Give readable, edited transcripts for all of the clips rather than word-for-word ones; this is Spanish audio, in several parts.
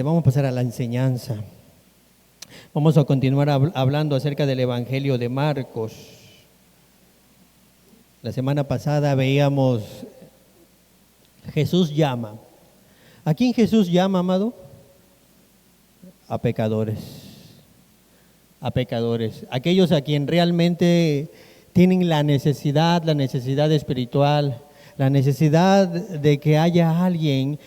Vamos a pasar a la enseñanza. Vamos a continuar hablando acerca del Evangelio de Marcos. La semana pasada veíamos Jesús llama. ¿A quién Jesús llama, amado? A pecadores. A pecadores. Aquellos a quien realmente tienen la necesidad espiritual, la necesidad de que haya alguien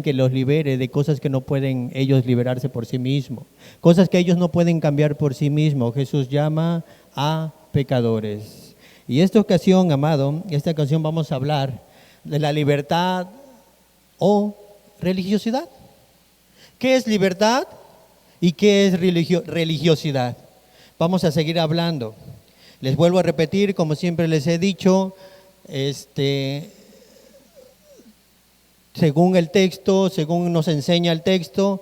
que los libere de cosas que no pueden ellos liberarse por sí mismos, cosas que ellos no pueden cambiar por sí mismos. Jesús llama a pecadores. Y esta ocasión, amado, vamos a hablar de la libertad o religiosidad. ¿Qué es libertad y qué es religiosidad? Vamos a seguir hablando. Les vuelvo a repetir, como siempre les he dicho, según el texto, según nos enseña el texto,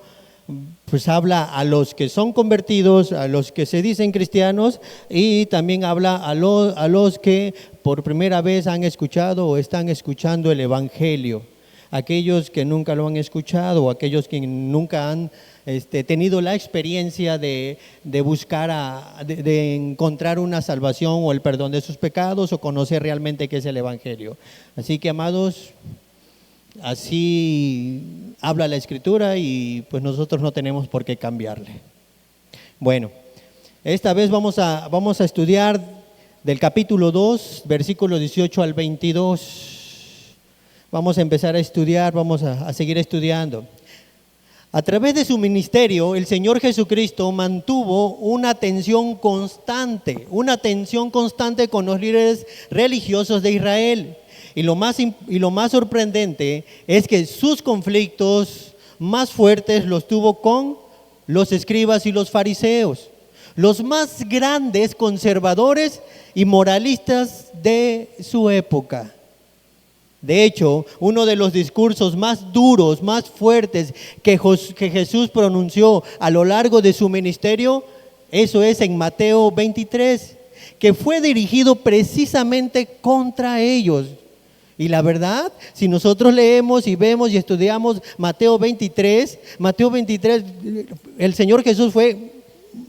pues habla a los que son convertidos, a los que se dicen cristianos, y también habla a los que por primera vez han escuchado o están escuchando el Evangelio. Aquellos que nunca lo han escuchado o aquellos que nunca han tenido la experiencia de buscar, de encontrar una salvación o el perdón de sus pecados o conocer realmente qué es el Evangelio. Así que, amados, así habla la Escritura y pues nosotros no tenemos por qué cambiarle. Bueno, esta vez vamos a estudiar del capítulo 2, versículo 18 al 22. Vamos a empezar a estudiar, vamos a seguir estudiando. A través de su ministerio, el Señor Jesucristo mantuvo una tensión constante con los líderes religiosos de Israel. Y lo más sorprendente es que sus conflictos más fuertes los tuvo con los escribas y los fariseos, los más grandes conservadores y moralistas de su época. De hecho, uno de los discursos más duros, más fuertes que Jesús pronunció a lo largo de su ministerio, eso es en Mateo 23, que fue dirigido precisamente contra ellos. Y la verdad, si nosotros leemos y vemos y estudiamos Mateo 23, el Señor Jesús fue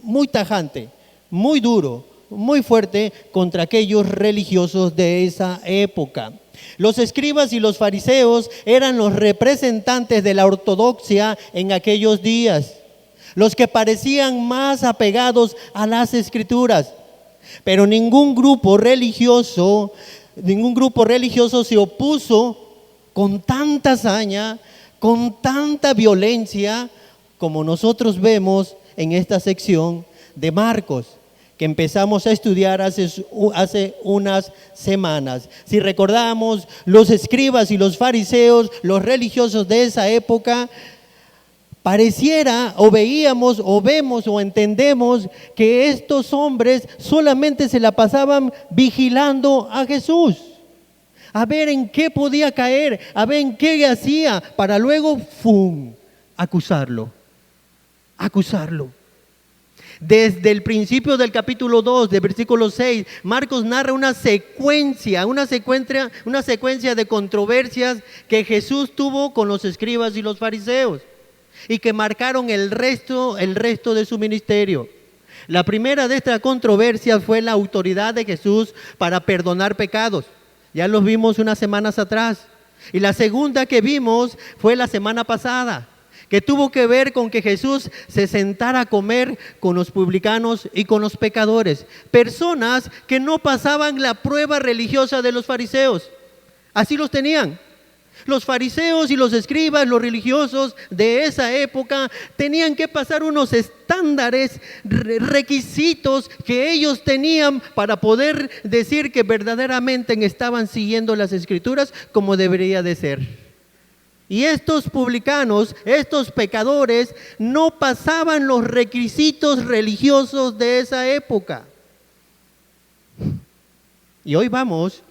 muy tajante, muy duro, muy fuerte contra aquellos religiosos de esa época. Los escribas y los fariseos eran los representantes de la ortodoxia en aquellos días, los que parecían más apegados a las Escrituras. Pero ningún grupo religioso se opuso con tanta hazaña, con tanta violencia, como nosotros vemos en esta sección de Marcos, que empezamos a estudiar hace unas semanas. Si recordamos, los escribas y los fariseos, los religiosos de esa época, pareciera o veíamos o vemos o entendemos que estos hombres solamente se la pasaban vigilando a Jesús, a ver en qué podía caer, a ver en qué hacía, para luego acusarlo. Desde el principio del capítulo 2, de versículo 6, Marcos narra una secuencia de controversias que Jesús tuvo con los escribas y los fariseos y que marcaron el resto de su ministerio. La primera de estas controversias fue la autoridad de Jesús para perdonar pecados. Ya los vimos unas semanas atrás. Y la segunda que vimos fue la semana pasada, que tuvo que ver con que Jesús se sentara a comer con los publicanos y con los pecadores, personas que no pasaban la prueba religiosa de los fariseos. Así los tenían. Los fariseos y los escribas, los religiosos de esa época, tenían que pasar unos estándares, requisitos que ellos tenían para poder decir que verdaderamente estaban siguiendo las Escrituras como debería de ser. Y estos publicanos, estos pecadores, no pasaban los requisitos religiosos de esa época. Y hoy vamos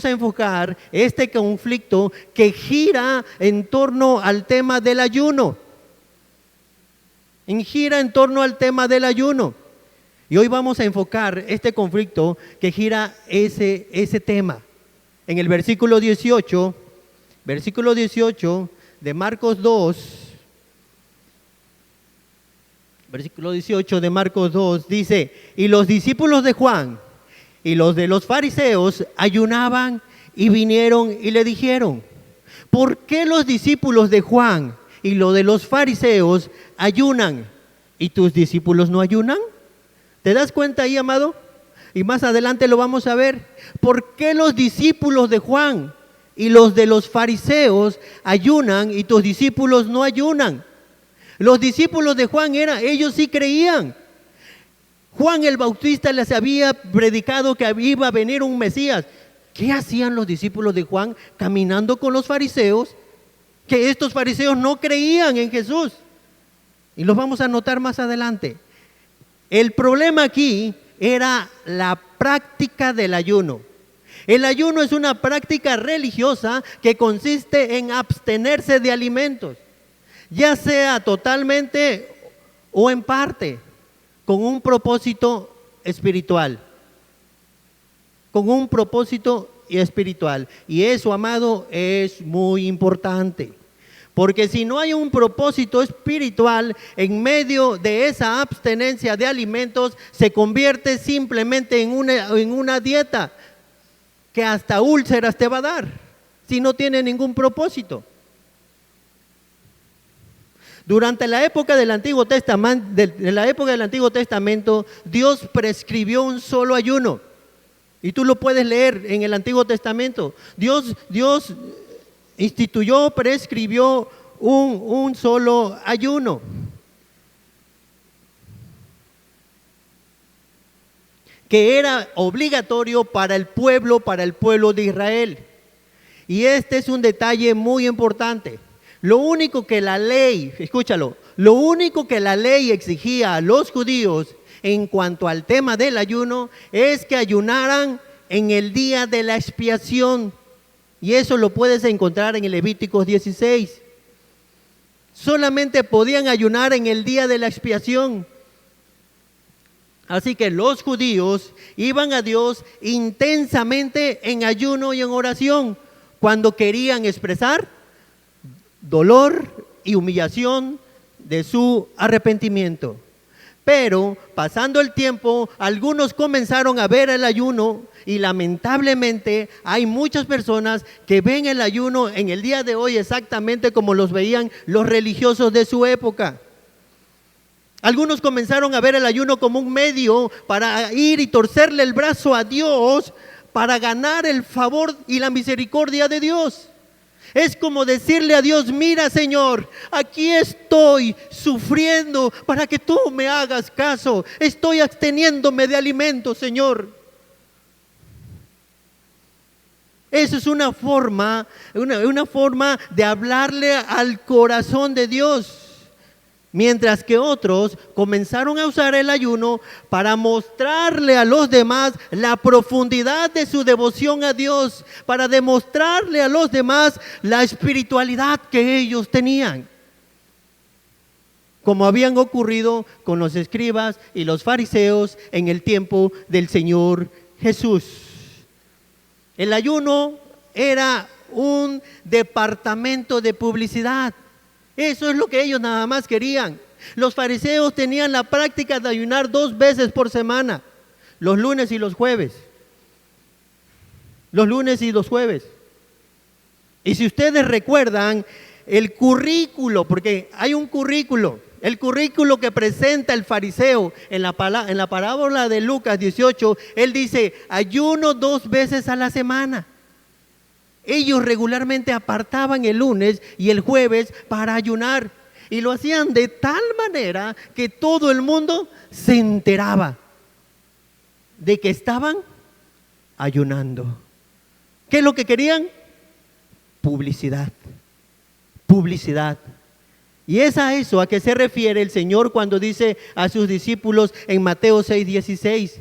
a enfocar este conflicto que gira en torno al tema del ayuno. Y hoy vamos a enfocar este conflicto que gira ese tema. En el versículo 18 de Marcos 2, versículo 18 de Marcos 2, dice, y los discípulos de Juan y los de los fariseos ayunaban y vinieron y le dijeron, ¿por qué los discípulos de Juan y los de los fariseos ayunan y tus discípulos no ayunan? ¿Te das cuenta ahí, amado? Y más adelante lo vamos a ver. ¿Por qué los discípulos de Juan y los de los fariseos ayunan y tus discípulos no ayunan? Los discípulos de Juan ellos sí creían. Juan el Bautista les había predicado que iba a venir un Mesías. ¿Qué hacían los discípulos de Juan caminando con los fariseos? Que estos fariseos no creían en Jesús. Y los vamos a notar más adelante. El problema aquí era la práctica del ayuno. El ayuno es una práctica religiosa que consiste en abstenerse de alimentos, ya sea totalmente o en parte, con un propósito espiritual. Con un propósito espiritual. Y eso, amado, es muy importante. Porque si no hay un propósito espiritual en medio de esa abstenencia de alimentos, se convierte simplemente en una dieta que hasta úlceras te va a dar, si no tiene ningún propósito. Durante la época del Antiguo Testamento, Dios prescribió un solo ayuno. Y tú lo puedes leer en el Antiguo Testamento. Dios prescribió un solo ayuno. Que era obligatorio para el pueblo de Israel. Y este es un detalle muy importante. Lo único que la ley, escúchalo, lo único que la ley exigía a los judíos en cuanto al tema del ayuno es que ayunaran en el día de la expiación. Y eso lo puedes encontrar en el Levíticos 16. Solamente podían ayunar en el día de la expiación. Así que los judíos iban a Dios intensamente en ayuno y en oración cuando querían expresar dolor y humillación de su arrepentimiento. Pero pasando el tiempo, algunos comenzaron a ver el ayuno y lamentablemente hay muchas personas que ven el ayuno en el día de hoy exactamente como los veían los religiosos de su época. Algunos comenzaron a ver el ayuno como un medio para ir y torcerle el brazo a Dios para ganar el favor y la misericordia de Dios. Es como decirle a Dios, mira Señor, aquí estoy sufriendo para que tú me hagas caso. Estoy absteniéndome de alimentos, Señor. Eso es una forma de hablarle al corazón de Dios. Mientras que otros comenzaron a usar el ayuno para mostrarle a los demás la profundidad de su devoción a Dios, para demostrarle a los demás la espiritualidad que ellos tenían. Como habían ocurrido con los escribas y los fariseos en el tiempo del Señor Jesús. El ayuno era un departamento de publicidad. Eso es lo que ellos nada más querían. Los fariseos tenían la práctica de ayunar 2 veces por semana, los lunes y los jueves. Los lunes y los jueves. Y si ustedes recuerdan el currículo, porque hay un currículo, el currículo que presenta el fariseo en la parábola de Lucas 18, él dice, ayuno 2 veces a la semana. Ellos regularmente apartaban el lunes y el jueves para ayunar y lo hacían de tal manera que todo el mundo se enteraba de que estaban ayunando. ¿Qué es lo que querían? Publicidad. Publicidad. Y es a eso a que se refiere el Señor cuando dice a sus discípulos en Mateo 6:16,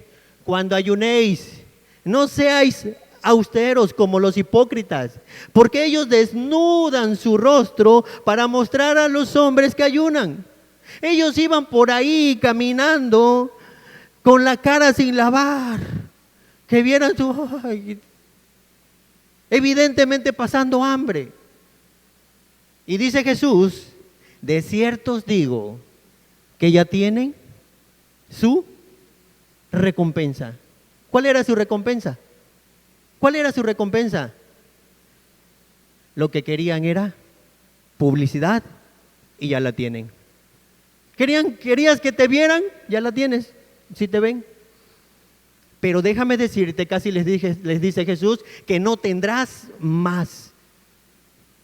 cuando ayunéis, no seáis austeros como los hipócritas, porque ellos desnudan su rostro para mostrar a los hombres que ayunan. Ellos iban por ahí caminando con la cara sin lavar, que vieran evidentemente pasando hambre. Y dice Jesús, de cierto os digo que ya tienen su recompensa. ¿Cuál era su recompensa? ¿Cuál era su recompensa? Lo que querían era publicidad y ya la tienen. ¿Querías que te vieran? Ya la tienes, si te ven. Pero déjame decirte, casi les dice Jesús, que no tendrás más.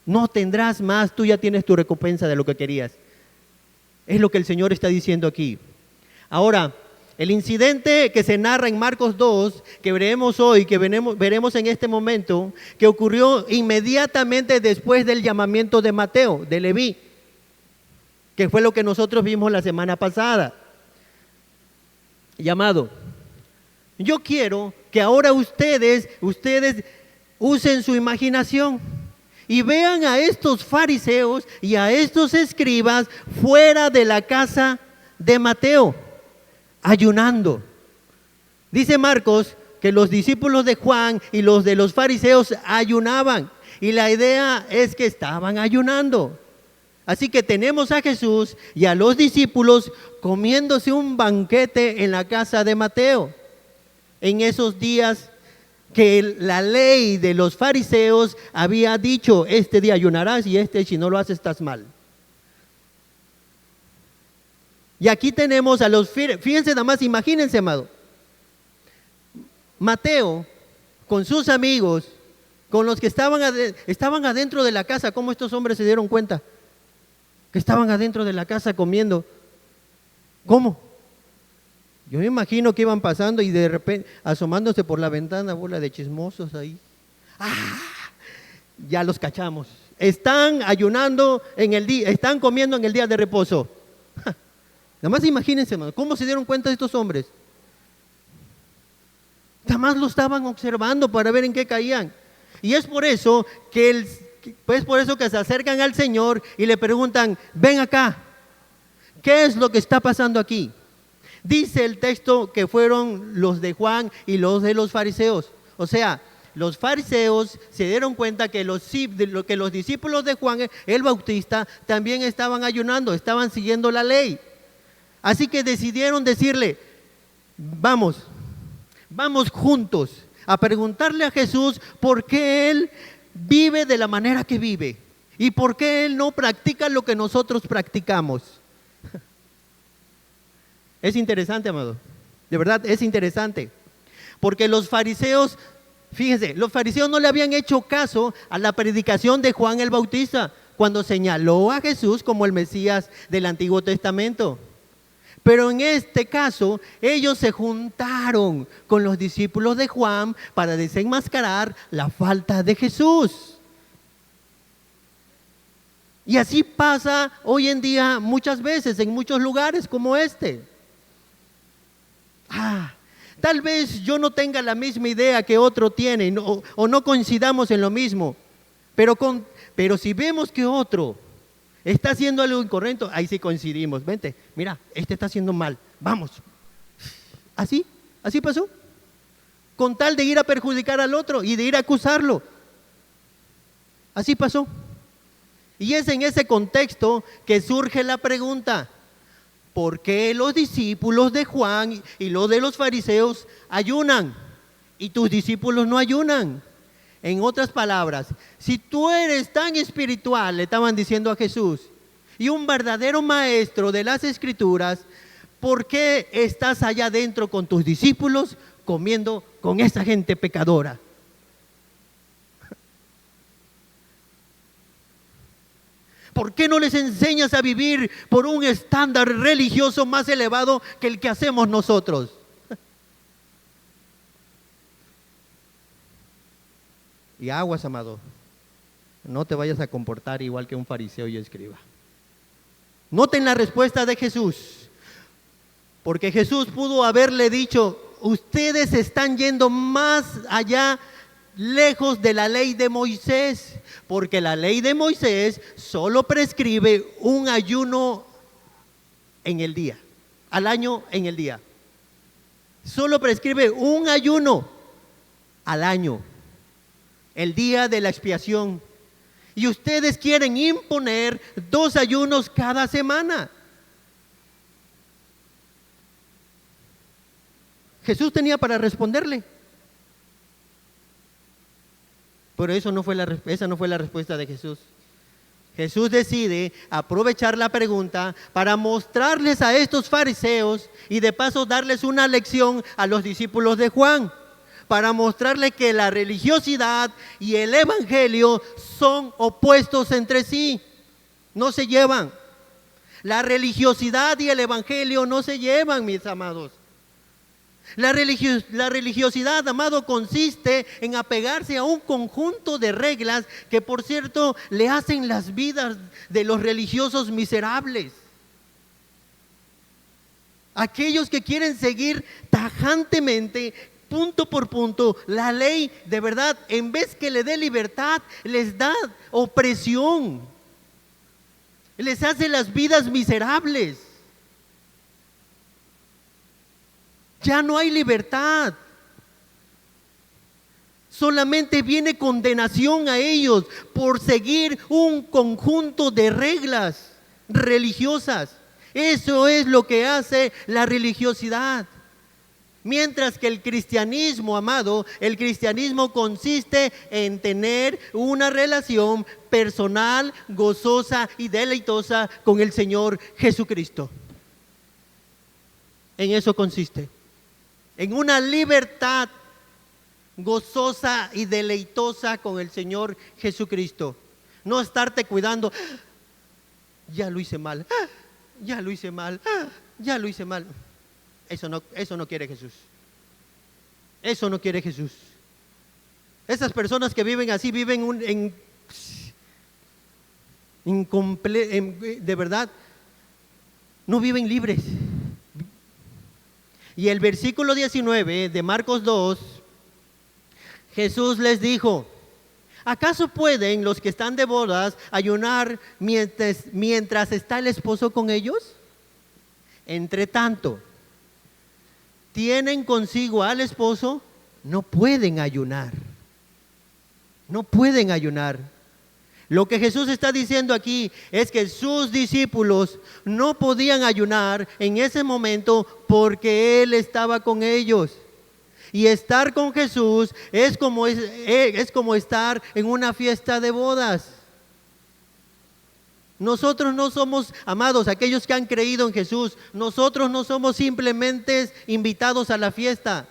No tendrás más, tú ya tienes tu recompensa de lo que querías. Es lo que el Señor está diciendo aquí. Ahora, el incidente que se narra en Marcos 2, que veremos hoy, que veremos en este momento, que ocurrió inmediatamente después del llamamiento de Mateo, de Leví, que fue lo que nosotros vimos la semana pasada. Llamado. Yo quiero que ahora ustedes usen su imaginación y vean a estos fariseos y a estos escribas fuera de la casa de Mateo, ayunando. Dice Marcos que los discípulos de Juan y los de los fariseos ayunaban, y la idea es que estaban ayunando. Así que tenemos a Jesús y a los discípulos comiéndose un banquete en la casa de Mateo. En esos días que la ley de los fariseos había dicho, este día ayunarás y si no lo haces estás mal. Y aquí tenemos a los, fíjense nada más, imagínense, amado. Mateo, con sus amigos, con los que estaban adentro de la casa. ¿Cómo estos hombres se dieron cuenta que estaban adentro de la casa comiendo? ¿Cómo? Yo me imagino que iban pasando y de repente asomándose por la ventana, bola de chismosos ahí. ¡Ah! Ya los cachamos. Están ayunando en el día, están comiendo en el día de reposo. ¡Ja! Nada más imagínense, hermano, ¿cómo se dieron cuenta estos hombres? Nada más lo estaban observando para ver en qué caían. Y es por eso que se acercan al Señor y le preguntan, ven acá, ¿qué es lo que está pasando aquí? Dice el texto que fueron los de Juan y los de los fariseos. O sea, los fariseos se dieron cuenta que los discípulos de Juan el Bautista también estaban ayunando, estaban siguiendo la ley. Así que decidieron decirle, vamos juntos a preguntarle a Jesús por qué Él vive de la manera que vive y por qué Él no practica lo que nosotros practicamos. Es interesante, amado, de verdad es interesante, porque los fariseos, fíjense, los fariseos no le habían hecho caso a la predicación de Juan el Bautista cuando señaló a Jesús como el Mesías del Antiguo Testamento. Pero en este caso, ellos se juntaron con los discípulos de Juan para desenmascarar la falta de Jesús. Y así pasa hoy en día muchas veces en muchos lugares como este. Tal vez yo no tenga la misma idea que otro tiene o no coincidamos en lo mismo, pero si vemos que otro está haciendo algo incorrecto, ahí sí coincidimos. Vente, mira, este está haciendo mal, vamos. Así pasó. Con tal de ir a perjudicar al otro y de ir a acusarlo. Así pasó. Y es en ese contexto que surge la pregunta, ¿por qué los discípulos de Juan y los de los fariseos ayunan y tus discípulos no ayunan? En otras palabras, si tú eres tan espiritual, le estaban diciendo a Jesús, y un verdadero maestro de las Escrituras, ¿por qué estás allá adentro con tus discípulos comiendo con esa gente pecadora? ¿Por qué no les enseñas a vivir por un estándar religioso más elevado que el que hacemos nosotros? Y aguas, amado, no te vayas a comportar igual que un fariseo y escriba. Noten la respuesta de Jesús, porque Jesús pudo haberle dicho, ustedes están yendo más allá, lejos de la ley de Moisés, porque la ley de Moisés solo prescribe un ayuno en el día, al año en el día. Solo prescribe un ayuno al año, el día de la expiación. Y ustedes quieren imponer 2 ayunos cada semana. Jesús tenía para responderle. Pero esa no fue la respuesta de Jesús. Jesús decide aprovechar la pregunta para mostrarles a estos fariseos y de paso darles una lección a los discípulos de Juan, para mostrarles que la religiosidad y el evangelio son opuestos entre sí, no se llevan. La religiosidad y el evangelio no se llevan, mis amados. La religiosidad, amado, consiste en apegarse a un conjunto de reglas que, por cierto, le hacen las vidas de los religiosos miserables. Aquellos que quieren seguir tajantemente, punto por punto, la ley, de verdad, en vez que le dé libertad, les da opresión. Les hace las vidas miserables. Ya no hay libertad. Solamente viene condenación a ellos por seguir un conjunto de reglas religiosas. Eso es lo que hace la religiosidad. Mientras que el cristianismo, amado, el cristianismo consiste en tener una relación personal, gozosa y deleitosa con el Señor Jesucristo. En eso consiste. En una libertad gozosa y deleitosa con el Señor Jesucristo. No estarte cuidando, ya lo hice mal, ya lo hice mal, ya lo hice mal. Eso no quiere Jesús. Eso no quiere Jesús. Esas personas que viven así, viven de verdad, no viven libres. Y el versículo 19 de Marcos 2, Jesús les dijo: ¿acaso pueden los que están de bodas ayunar mientras está el esposo con ellos? Entre tanto, tienen consigo al esposo, no pueden ayunar. No pueden ayunar. Lo que Jesús está diciendo aquí es que sus discípulos no podían ayunar en ese momento porque Él estaba con ellos. Y estar con Jesús es como estar en una fiesta de bodas. Nosotros no somos, amados, aquellos que han creído en Jesús, nosotros no somos simplemente invitados a la fiesta.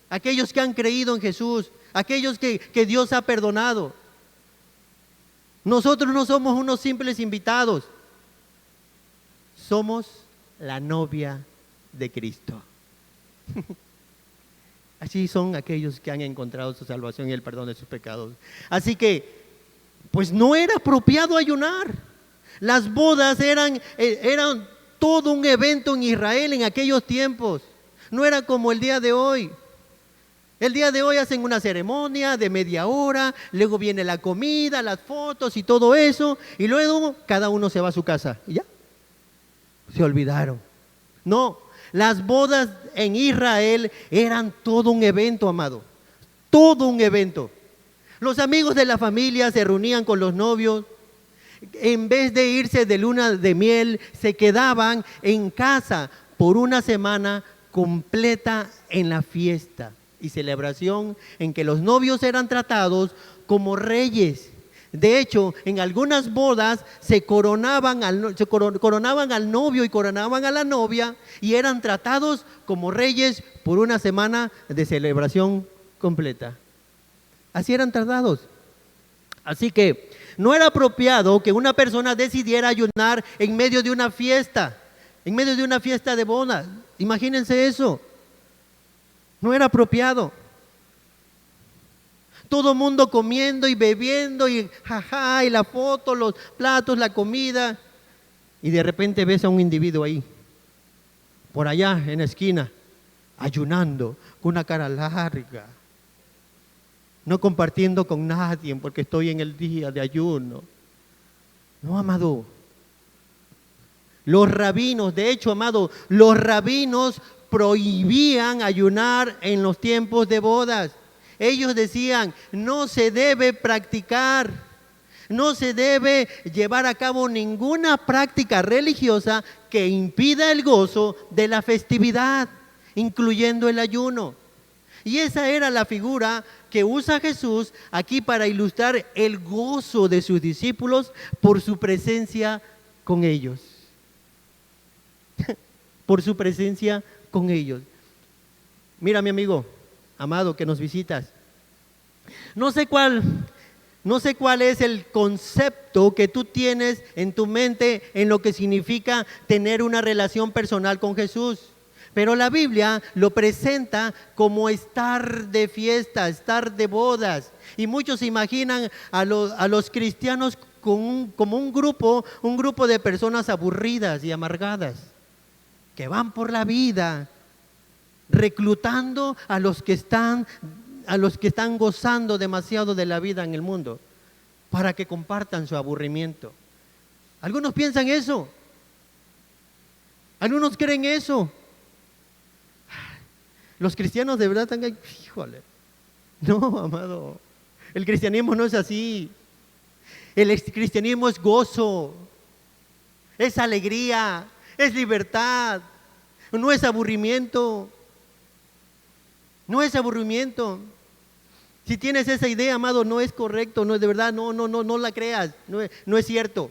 Aquellos que han creído en Jesús, aquellos que Dios ha perdonado. Nosotros no somos unos simples invitados, somos la novia de Cristo. Así son aquellos que han encontrado su salvación y el perdón de sus pecados. Así que, pues no era apropiado ayunar. Las bodas eran todo un evento en Israel en aquellos tiempos. No era como el día de hoy. El día de hoy hacen una ceremonia de media hora, luego viene la comida, las fotos y todo eso, y luego cada uno se va a su casa. Y ya, se olvidaron. No, las bodas en Israel eran todo un evento, amado. Todo un evento. Los amigos de la familia se reunían con los novios. En vez de irse de luna de miel, se quedaban en casa por una semana completa en la fiesta y celebración en que los novios eran tratados como reyes. De hecho, en algunas bodas se coronaban al novio y coronaban a la novia y eran tratados como reyes por una semana de celebración completa. Así eran tratados. Así que no era apropiado que una persona decidiera ayunar en medio de una fiesta de bodas. Imagínense eso. No era apropiado. Todo el mundo comiendo y bebiendo y jaja, y la foto, los platos, la comida. Y de repente ves a un individuo ahí, por allá en la esquina, ayunando, con una cara larga, no compartiendo con nadie porque estoy en el día de ayuno. No, amado. Los rabinos, de hecho, amado, los rabinos prohibían ayunar en los tiempos de bodas. Ellos decían, no se debe practicar, no se debe llevar a cabo ninguna práctica religiosa que impida el gozo de la festividad. incluyendo el ayuno. Y esa era la figura que usa Jesús aquí para ilustrar el gozo de sus discípulos por su presencia con ellos. Por su presencia con ellos. Mira, mi amigo, amado, que nos visitas. No sé cuál es el concepto que tú tienes en tu mente en lo que significa tener una relación personal con Jesús. Pero la Biblia lo presenta como estar de fiesta, estar de bodas. Y muchos se imaginan a los cristianos como un grupo de personas aburridas y amargadas, que van por la vida reclutando a los que están gozando demasiado de la vida en el mundo, para que compartan su aburrimiento. Algunos piensan eso. Algunos creen eso. Los cristianos de verdad están ahí, híjole. No, amado. El cristianismo no es así. El cristianismo es gozo, es alegría, es libertad, no es aburrimiento. No es aburrimiento. Si tienes esa idea, amado, no es correcto, no es de verdad, no la creas, no es cierto.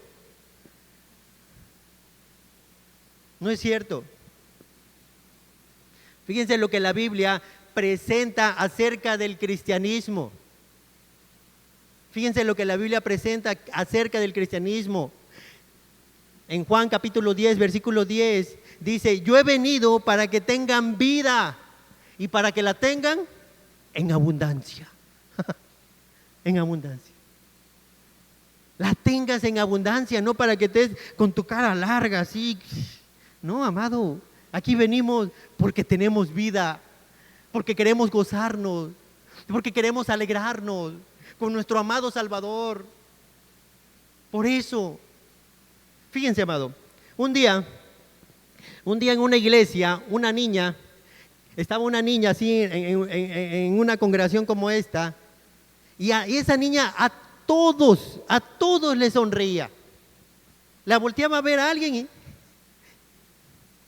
No es cierto. Fíjense lo que la Biblia presenta acerca del cristianismo. Fíjense lo que la Biblia presenta acerca del cristianismo. En Juan capítulo 10, versículo 10, dice: yo he venido para que tengan vida y para que la tengan en abundancia. En abundancia. La tengas en abundancia, no para que estés con tu cara larga así. No, amado, aquí venimos porque tenemos vida, porque queremos gozarnos, porque queremos alegrarnos con nuestro amado Salvador. Por eso, fíjense, amado, un día en una iglesia, estaba una niña así en una congregación como esta, y esa niña a todos le sonreía. La volteaba a ver a alguien y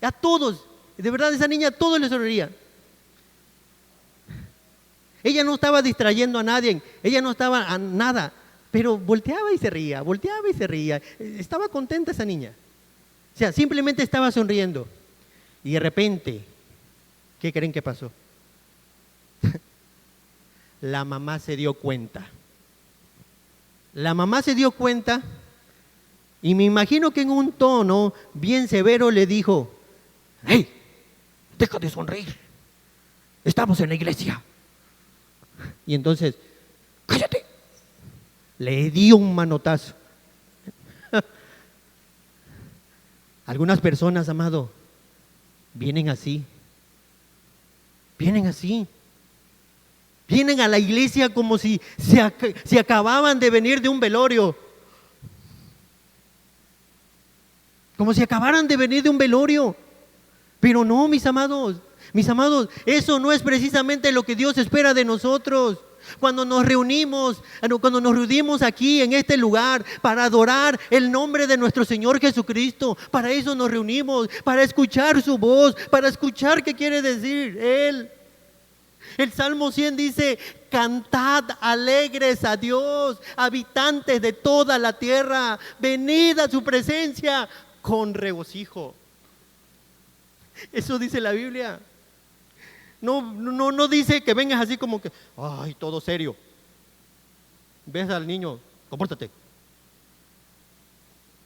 a todos, de verdad, esa niña a todos le sonreía. Ella no estaba distrayendo a nadie, ella no estaba a nada, pero volteaba y se ría. Estaba contenta esa niña. O sea, simplemente estaba sonriendo. Y de repente, ¿qué creen que pasó? La mamá se dio cuenta. Y me imagino que en un tono bien severo le dijo: ¡hey! Deja de sonreír. Estamos en la iglesia. Y entonces, ¡cállate! Le dio un manotazo. Algunas personas, amado, vienen así. Vienen a la iglesia como si se acababan de venir de un velorio. Como si acabaran de venir de un velorio. Pero no, mis amados, eso no es precisamente lo que Dios espera de nosotros. Cuando nos reunimos aquí en este lugar para adorar el nombre de nuestro Señor Jesucristo, para eso nos reunimos, para escuchar su voz, para escuchar qué quiere decir Él. El Salmo 100 dice: cantad alegres a Dios, habitantes de toda la tierra, venid a su presencia con regocijo. Eso dice la Biblia. No dice que vengas así como que, ay, todo serio. Ves al niño, compórtate.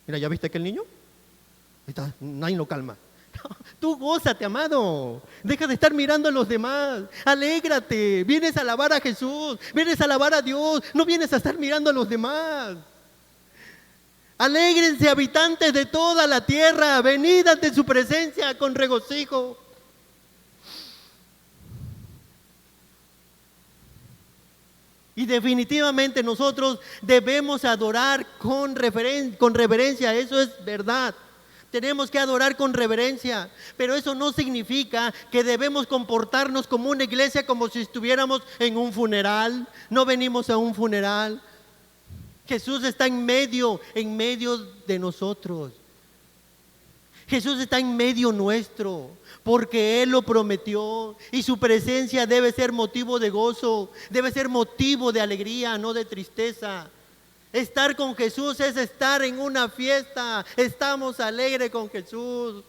Mira, ¿ya viste aquel niño? Ahí está, nadie lo calma. Tú gózate, amado. Deja de estar mirando a los demás. Alégrate. Vienes a alabar a Jesús. Vienes a alabar a Dios. No vienes a estar mirando a los demás. Alégrense, habitantes de toda la tierra. Venid ante su presencia con regocijo. Y definitivamente nosotros debemos adorar con reverencia. Eso es verdad. Tenemos que adorar con reverencia, pero eso no significa que debemos comportarnos como una iglesia como si estuviéramos en un funeral. No venimos a un funeral. Jesús está en medio de nosotros. Jesús está en medio nuestro, porque Él lo prometió y su presencia debe ser motivo de gozo, debe ser motivo de alegría, no de tristeza. Estar con Jesús es estar en una fiesta, estamos alegres con Jesús.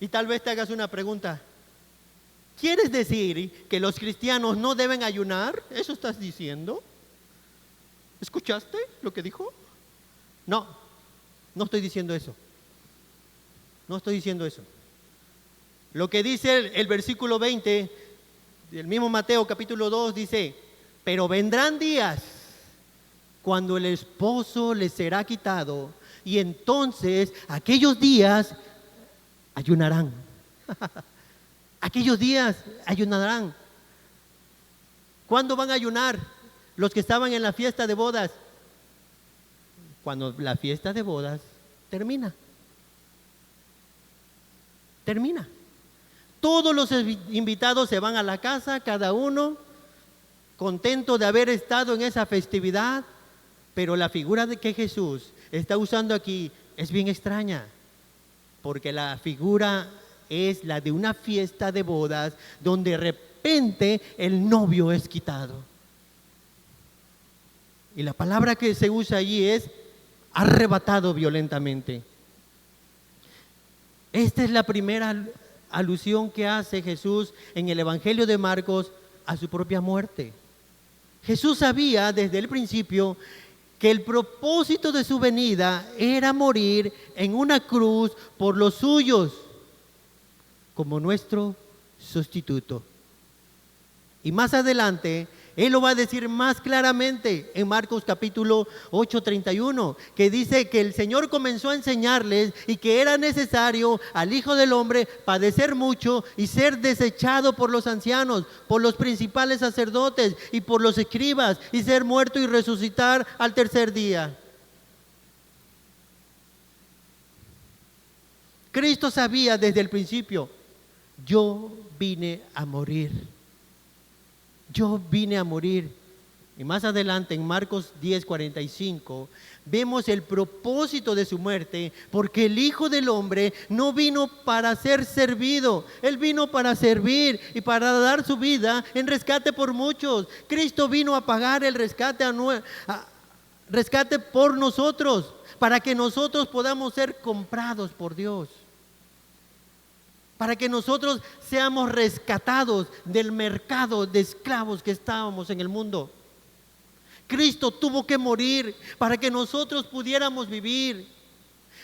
Y tal vez te hagas una pregunta. ¿Quieres decir que los cristianos no deben ayunar? ¿Eso estás diciendo? ¿Escuchaste lo que dijo? No, no estoy diciendo eso. No estoy diciendo eso. Lo que dice el versículo 20 del mismo Mateo capítulo 2 dice: pero vendrán días cuando el esposo les será quitado, y entonces aquellos días ayunarán. Aquellos días ayunarán. ¿Cuándo van a ayunar? Los que estaban en la fiesta de bodas. Cuando la fiesta de bodas termina. Termina. Todos los invitados se van a la casa, cada uno contento de haber estado en esa festividad, pero la figura de que Jesús está usando aquí es bien extraña, porque la figura es la de una fiesta de bodas donde de repente el novio es quitado. Y la palabra que se usa allí es arrebatado violentamente. Esta es la primera alusión que hace Jesús en el Evangelio de Marcos a su propia muerte. Jesús sabía desde el principio que el propósito de su venida era morir en una cruz por los suyos, como nuestro sustituto. Y más adelante, Él lo va a decir más claramente en Marcos capítulo 8:31, que dice que el Señor comenzó a enseñarles y que era necesario al Hijo del Hombre padecer mucho y ser desechado por los ancianos, por los principales sacerdotes y por los escribas, y ser muerto y resucitar al tercer día. Cristo sabía desde el principio: yo vine a morir. Yo vine a morir. Y más adelante en Marcos 10:45 vemos el propósito de su muerte, porque el Hijo del Hombre no vino para ser servido, Él vino para servir y para dar su vida en rescate por muchos. Cristo vino a pagar el rescate, rescate por nosotros, para que nosotros podamos ser comprados por Dios, para que nosotros seamos rescatados del mercado de esclavos que estábamos en el mundo. Cristo tuvo que morir para que nosotros pudiéramos vivir.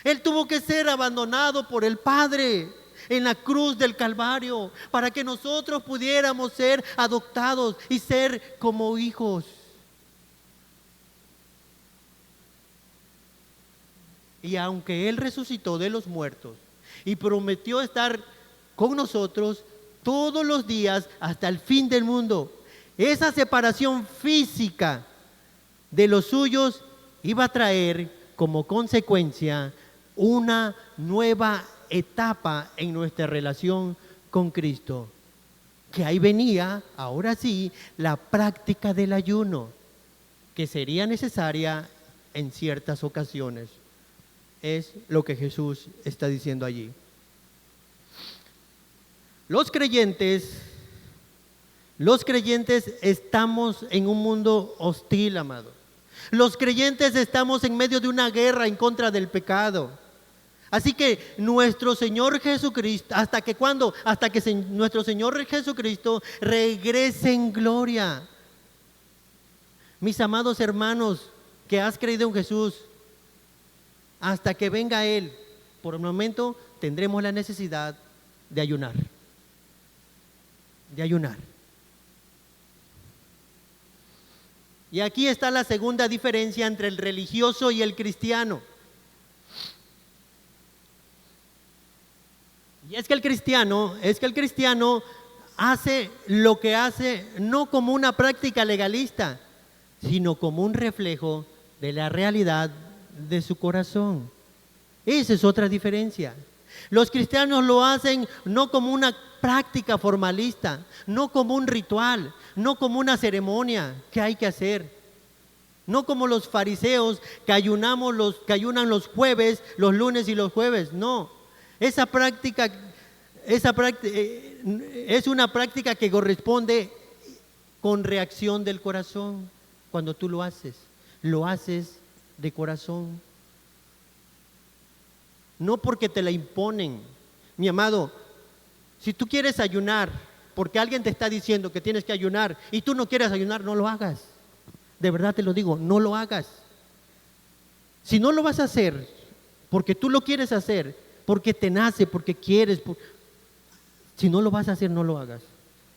Él tuvo que ser abandonado por el Padre en la cruz del Calvario para que nosotros pudiéramos ser adoptados y ser como hijos. Y aunque Él resucitó de los muertos y prometió estar con nosotros todos los días hasta el fin del mundo, esa separación física de los suyos iba a traer como consecuencia una nueva etapa en nuestra relación con Cristo. Que ahí venía, ahora sí, la práctica del ayuno, que sería necesaria en ciertas ocasiones. Es lo que Jesús está diciendo allí. Los creyentes estamos en un mundo hostil, amado. Los creyentes estamos en medio de una guerra en contra del pecado. Así que nuestro Señor Jesucristo, ¿hasta que cuándo? Hasta que nuestro Señor Jesucristo regrese en gloria. Mis amados hermanos, que has creído en Jesús, hasta que venga Él, por el momento tendremos la necesidad de ayunar. De ayunar. Y aquí está la segunda diferencia entre el religioso y el cristiano. Y es que el cristiano hace lo que hace no como una práctica legalista, sino como un reflejo de la realidad de su corazón. Esa es otra diferencia. Los cristianos lo hacen no como una práctica formalista, no como un ritual, no como una ceremonia que hay que hacer. No como los fariseos que ayunan los jueves, los lunes y los jueves. No, esa práctica es una práctica que corresponde con reacción del corazón. Cuando tú lo haces de corazón. No porque te la imponen. Mi amado, si tú quieres ayunar porque alguien te está diciendo que tienes que ayunar y tú no quieres ayunar, no lo hagas. De verdad te lo digo, no lo hagas. Si no lo vas a hacer porque tú lo quieres hacer, porque te nace, porque quieres, si no lo vas a hacer, no lo hagas.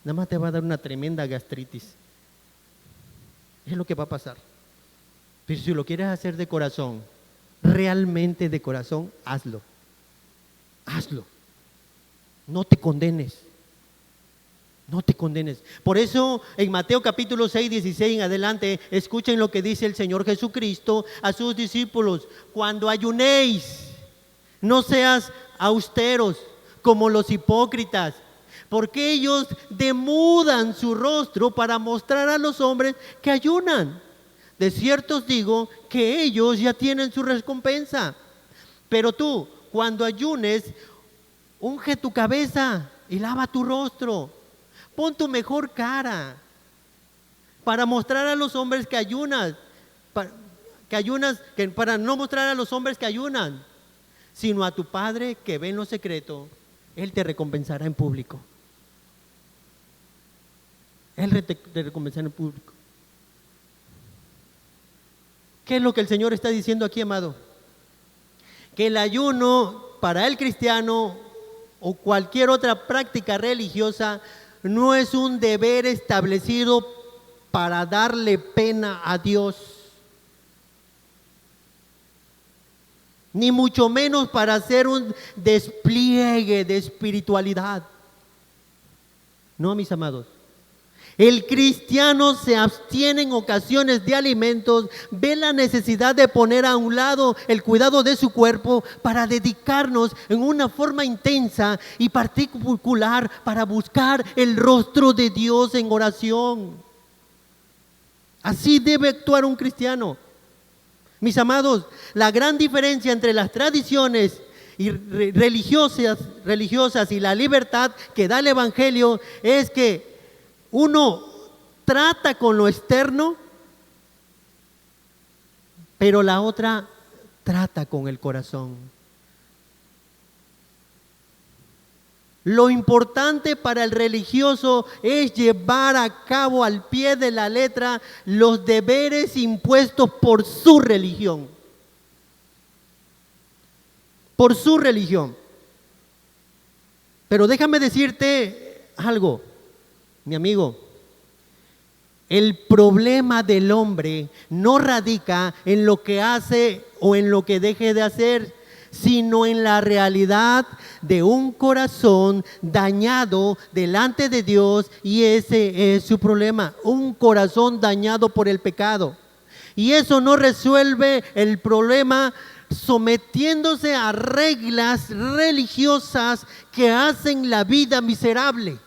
Nada más te va a dar una tremenda gastritis. Es lo que va a pasar. Pero si lo quieres hacer de corazón, realmente de corazón, hazlo. Hazlo. No te condenes. No te condenes. Por eso en Mateo capítulo 6, 16 en adelante, escuchen lo que dice el Señor Jesucristo a sus discípulos. Cuando ayunéis, no seas austeros como los hipócritas, porque ellos demudan su rostro para mostrar a los hombres que ayunan. De cierto os digo que ellos ya tienen su recompensa. Pero tú, cuando ayunes, unge tu cabeza y lava tu rostro. Pon tu mejor cara para mostrar a los hombres que ayunas, para no mostrar a los hombres que ayunan, sino a tu Padre que ve en lo secreto. Él te recompensará en público. Él te recompensará en público. ¿Qué es lo que el Señor está diciendo aquí, amado? Que el ayuno para el cristiano o cualquier otra práctica religiosa no es un deber establecido para darle pena a Dios, ni mucho menos para hacer un despliegue de espiritualidad. No, mis amados. El cristiano se abstiene en ocasiones de alimentos, ve la necesidad de poner a un lado el cuidado de su cuerpo para dedicarnos en una forma intensa y particular para buscar el rostro de Dios en oración. Así debe actuar un cristiano. Mis amados, la gran diferencia entre las tradiciones religiosas y la libertad que da el Evangelio es que uno trata con lo externo, pero la otra trata con el corazón. Lo importante para el religioso es llevar a cabo al pie de la letra los deberes impuestos por su religión. Por su religión. Pero déjame decirte algo. Mi amigo, el problema del hombre no radica en lo que hace o en lo que deje de hacer, sino en la realidad de un corazón dañado delante de Dios, y ese es su problema, un corazón dañado por el pecado. Y eso no resuelve el problema sometiéndose a reglas religiosas que hacen la vida miserable.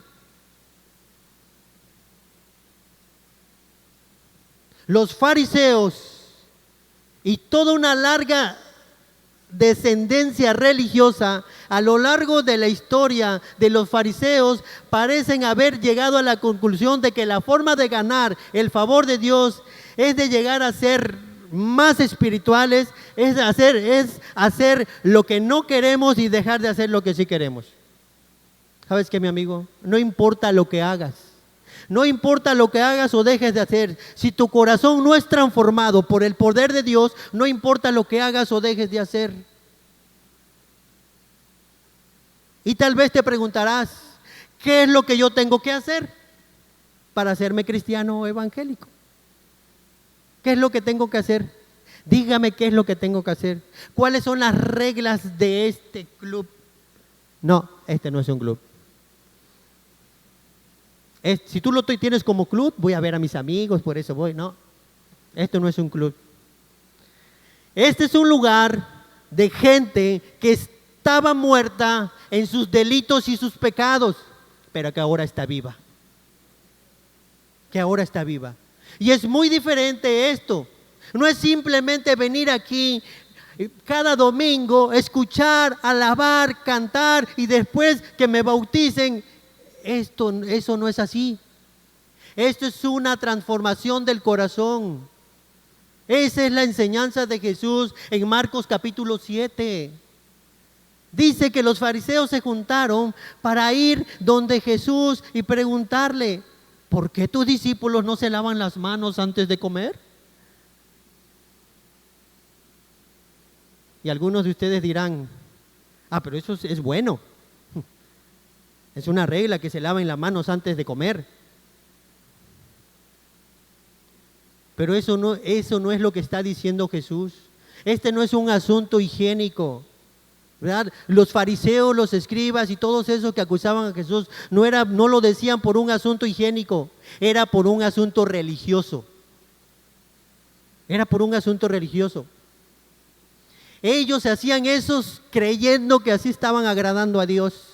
Los fariseos y toda una larga descendencia religiosa a lo largo de la historia de los fariseos parecen haber llegado a la conclusión de que la forma de ganar el favor de Dios es de llegar a ser más espirituales, es hacer lo que no queremos y dejar de hacer lo que sí queremos. ¿Sabes qué, mi amigo? No importa lo que hagas. No importa lo que hagas o dejes de hacer, si tu corazón no es transformado por el poder de Dios, no importa lo que hagas o dejes de hacer. Y tal vez te preguntarás, ¿qué es lo que yo tengo que hacer para hacerme cristiano o evangélico? ¿Qué es lo que tengo que hacer? Dígame qué es lo que tengo que hacer. ¿Cuáles son las reglas de este club? No, este no es un club. Si tú lo tienes como club, voy a ver a mis amigos, por eso voy. No, esto no es un club. Este es un lugar de gente que estaba muerta en sus delitos y sus pecados, pero que ahora está viva. Que ahora está viva. Y es muy diferente esto No es simplemente venir aquí cada domingo, escuchar, alabar, cantar y después que me bauticen. Eso no es así. Esto es una transformación del corazón. Esa es la enseñanza de Jesús en Marcos capítulo 7. Dice que los fariseos se juntaron para ir donde Jesús y preguntarle: ¿por qué tus discípulos no se lavan las manos antes de comer? Y algunos de ustedes dirán: pero eso es bueno. Es una regla que se laven las manos antes de comer. Pero eso no es lo que está diciendo Jesús. Este no es un asunto higiénico, ¿verdad? Los fariseos, los escribas y todos esos que acusaban a Jesús no lo decían por un asunto higiénico, era por un asunto religioso. Era por un asunto religioso. Ellos se hacían esos creyendo que así estaban agradando a Dios.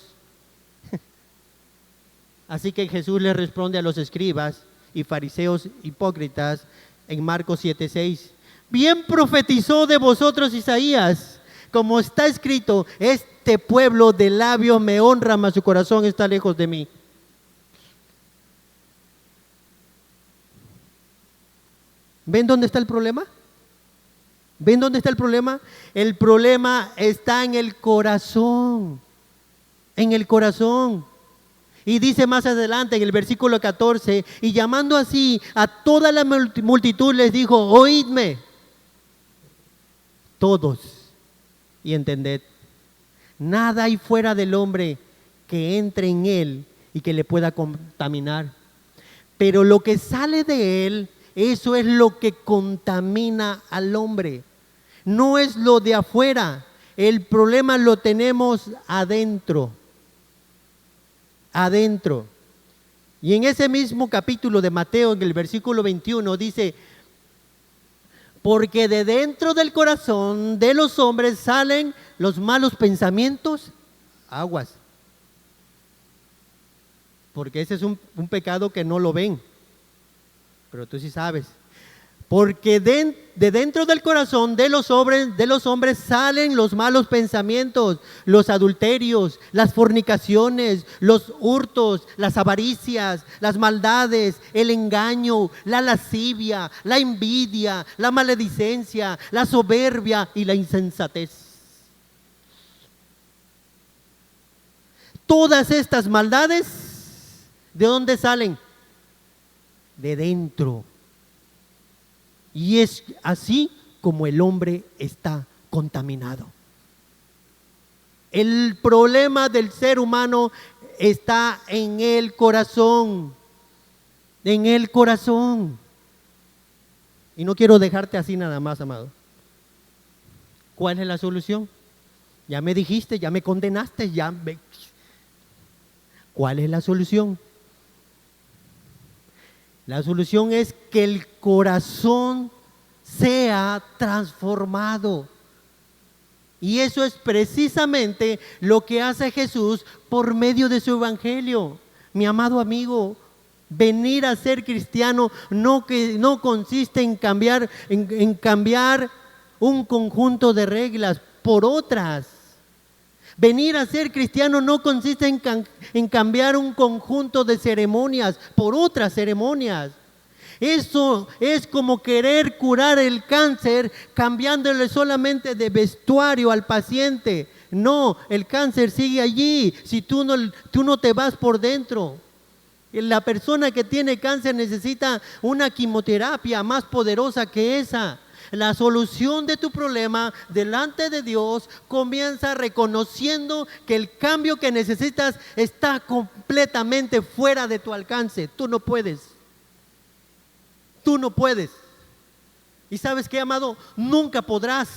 Así que Jesús les responde a los escribas y fariseos hipócritas en Marcos 7:6. Bien profetizó de vosotros Isaías, como está escrito: este pueblo de labios me honra, mas su corazón está lejos de mí. ¿Ven dónde está el problema? ¿Ven dónde está el problema? El problema está en el corazón. En el corazón. Y dice más adelante en el versículo 14: y llamando así a toda la multitud les dijo: oídme todos y entended, nada hay fuera del hombre que entre en él y que le pueda contaminar, pero lo que sale de él, eso es lo que contamina al hombre. No es lo de afuera, el problema lo tenemos adentro. Adentro. Y en ese mismo capítulo de Mateo, en el versículo 21, dice: porque de dentro del corazón de los hombres salen los malos pensamientos, aguas. Porque ese es un pecado que no lo ven, pero tú sí sabes. Porque de dentro del corazón de los hombres salen los malos pensamientos, los adulterios, las fornicaciones, los hurtos, las avaricias, las maldades, el engaño, la lascivia, la envidia, la maledicencia, la soberbia y la insensatez. Todas estas maldades, ¿de dónde salen? De dentro. Y es así como el hombre está contaminado. El problema del ser humano está en el corazón. En el corazón. Y no quiero dejarte así nada más, amado. ¿Cuál es la solución? Ya me dijiste, ya me condenaste, ¿Cuál es la solución? La solución es que el corazón sea transformado. Y eso es precisamente lo que hace Jesús por medio de su evangelio. Mi amado amigo, venir a ser cristiano no consiste en cambiar un conjunto de reglas por otras. Venir a ser cristiano no consiste en cambiar un conjunto de ceremonias por otras ceremonias. Eso es como querer curar el cáncer cambiándole solamente de vestuario al paciente. No, el cáncer sigue allí si tú no te vas por dentro. La persona que tiene cáncer necesita una quimioterapia más poderosa que esa. La solución de tu problema delante de Dios comienza reconociendo que el cambio que necesitas está completamente fuera de tu alcance. Tú no puedes. Tú no puedes. ¿Y sabes qué, amado? Nunca podrás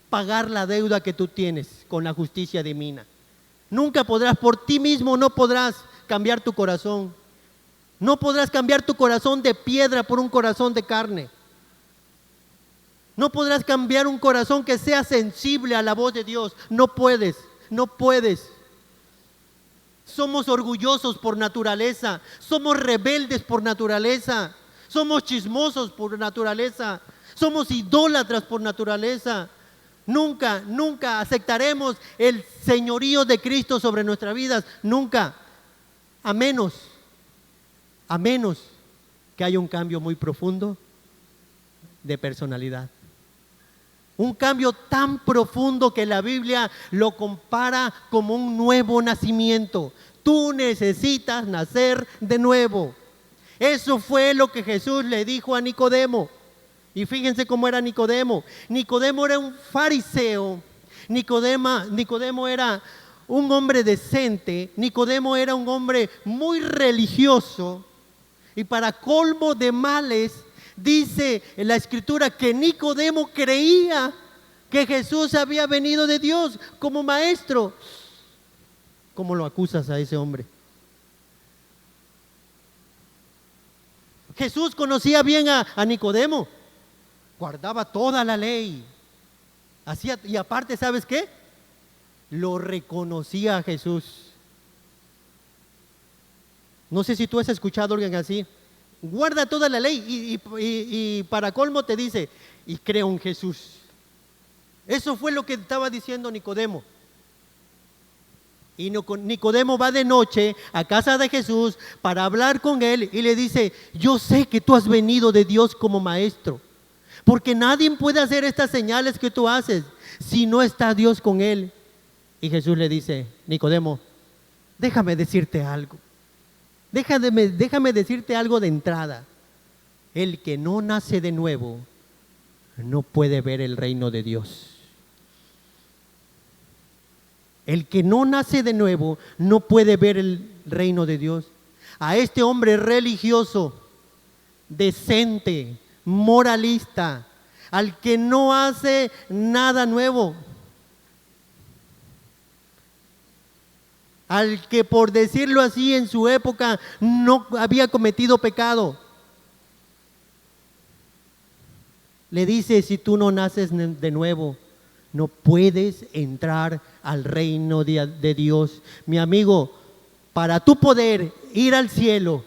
pagar la deuda que tú tienes con la justicia divina. Nunca podrás, por ti mismo no podrás cambiar tu corazón. No podrás cambiar tu corazón de piedra por un corazón de carne. No podrás cambiar un corazón que sea sensible a la voz de Dios. No puedes, no puedes. Somos orgullosos por naturaleza, somos rebeldes por naturaleza, somos chismosos por naturaleza, Somos idólatras por naturaleza. Nunca, nunca aceptaremos el señorío de Cristo sobre nuestras vidas. Nunca. A menos que haya un cambio muy profundo de personalidad. Un cambio tan profundo que la Biblia lo compara como un nuevo nacimiento. Tú necesitas nacer de nuevo. Eso fue lo que Jesús le dijo a Nicodemo. Y fíjense cómo era Nicodemo. Nicodemo era un fariseo. Nicodemo era un hombre decente. Nicodemo era un hombre muy religioso. Y para colmo de males, dice en la Escritura que Nicodemo creía que Jesús había venido de Dios como maestro. ¿Cómo lo acusas a ese hombre? Jesús conocía bien a Nicodemo. Guardaba toda la ley. Y aparte, ¿sabes qué? Lo reconocía a Jesús. No sé si tú has escuchado a alguien así. Guarda toda la ley y para colmo te dice, y creo en Jesús. Eso fue lo que estaba diciendo Nicodemo. Y Nicodemo va de noche a casa de Jesús para hablar con él y le dice, yo sé que tú has venido de Dios como maestro, porque nadie puede hacer estas señales que tú haces si no está Dios con él. Y Jesús le dice, Nicodemo, déjame decirte algo. Déjame decirte algo de entrada. El que no nace de nuevo no puede ver el reino de Dios. El que no nace de nuevo no puede ver el reino de Dios. A este hombre religioso, decente, moralista, al que no hace nada nuevo, al que, por decirlo así, en su época no había cometido pecado, le dice, si tú no naces de nuevo, no puedes entrar al reino de Dios. Mi amigo, para tú poder ir al cielo,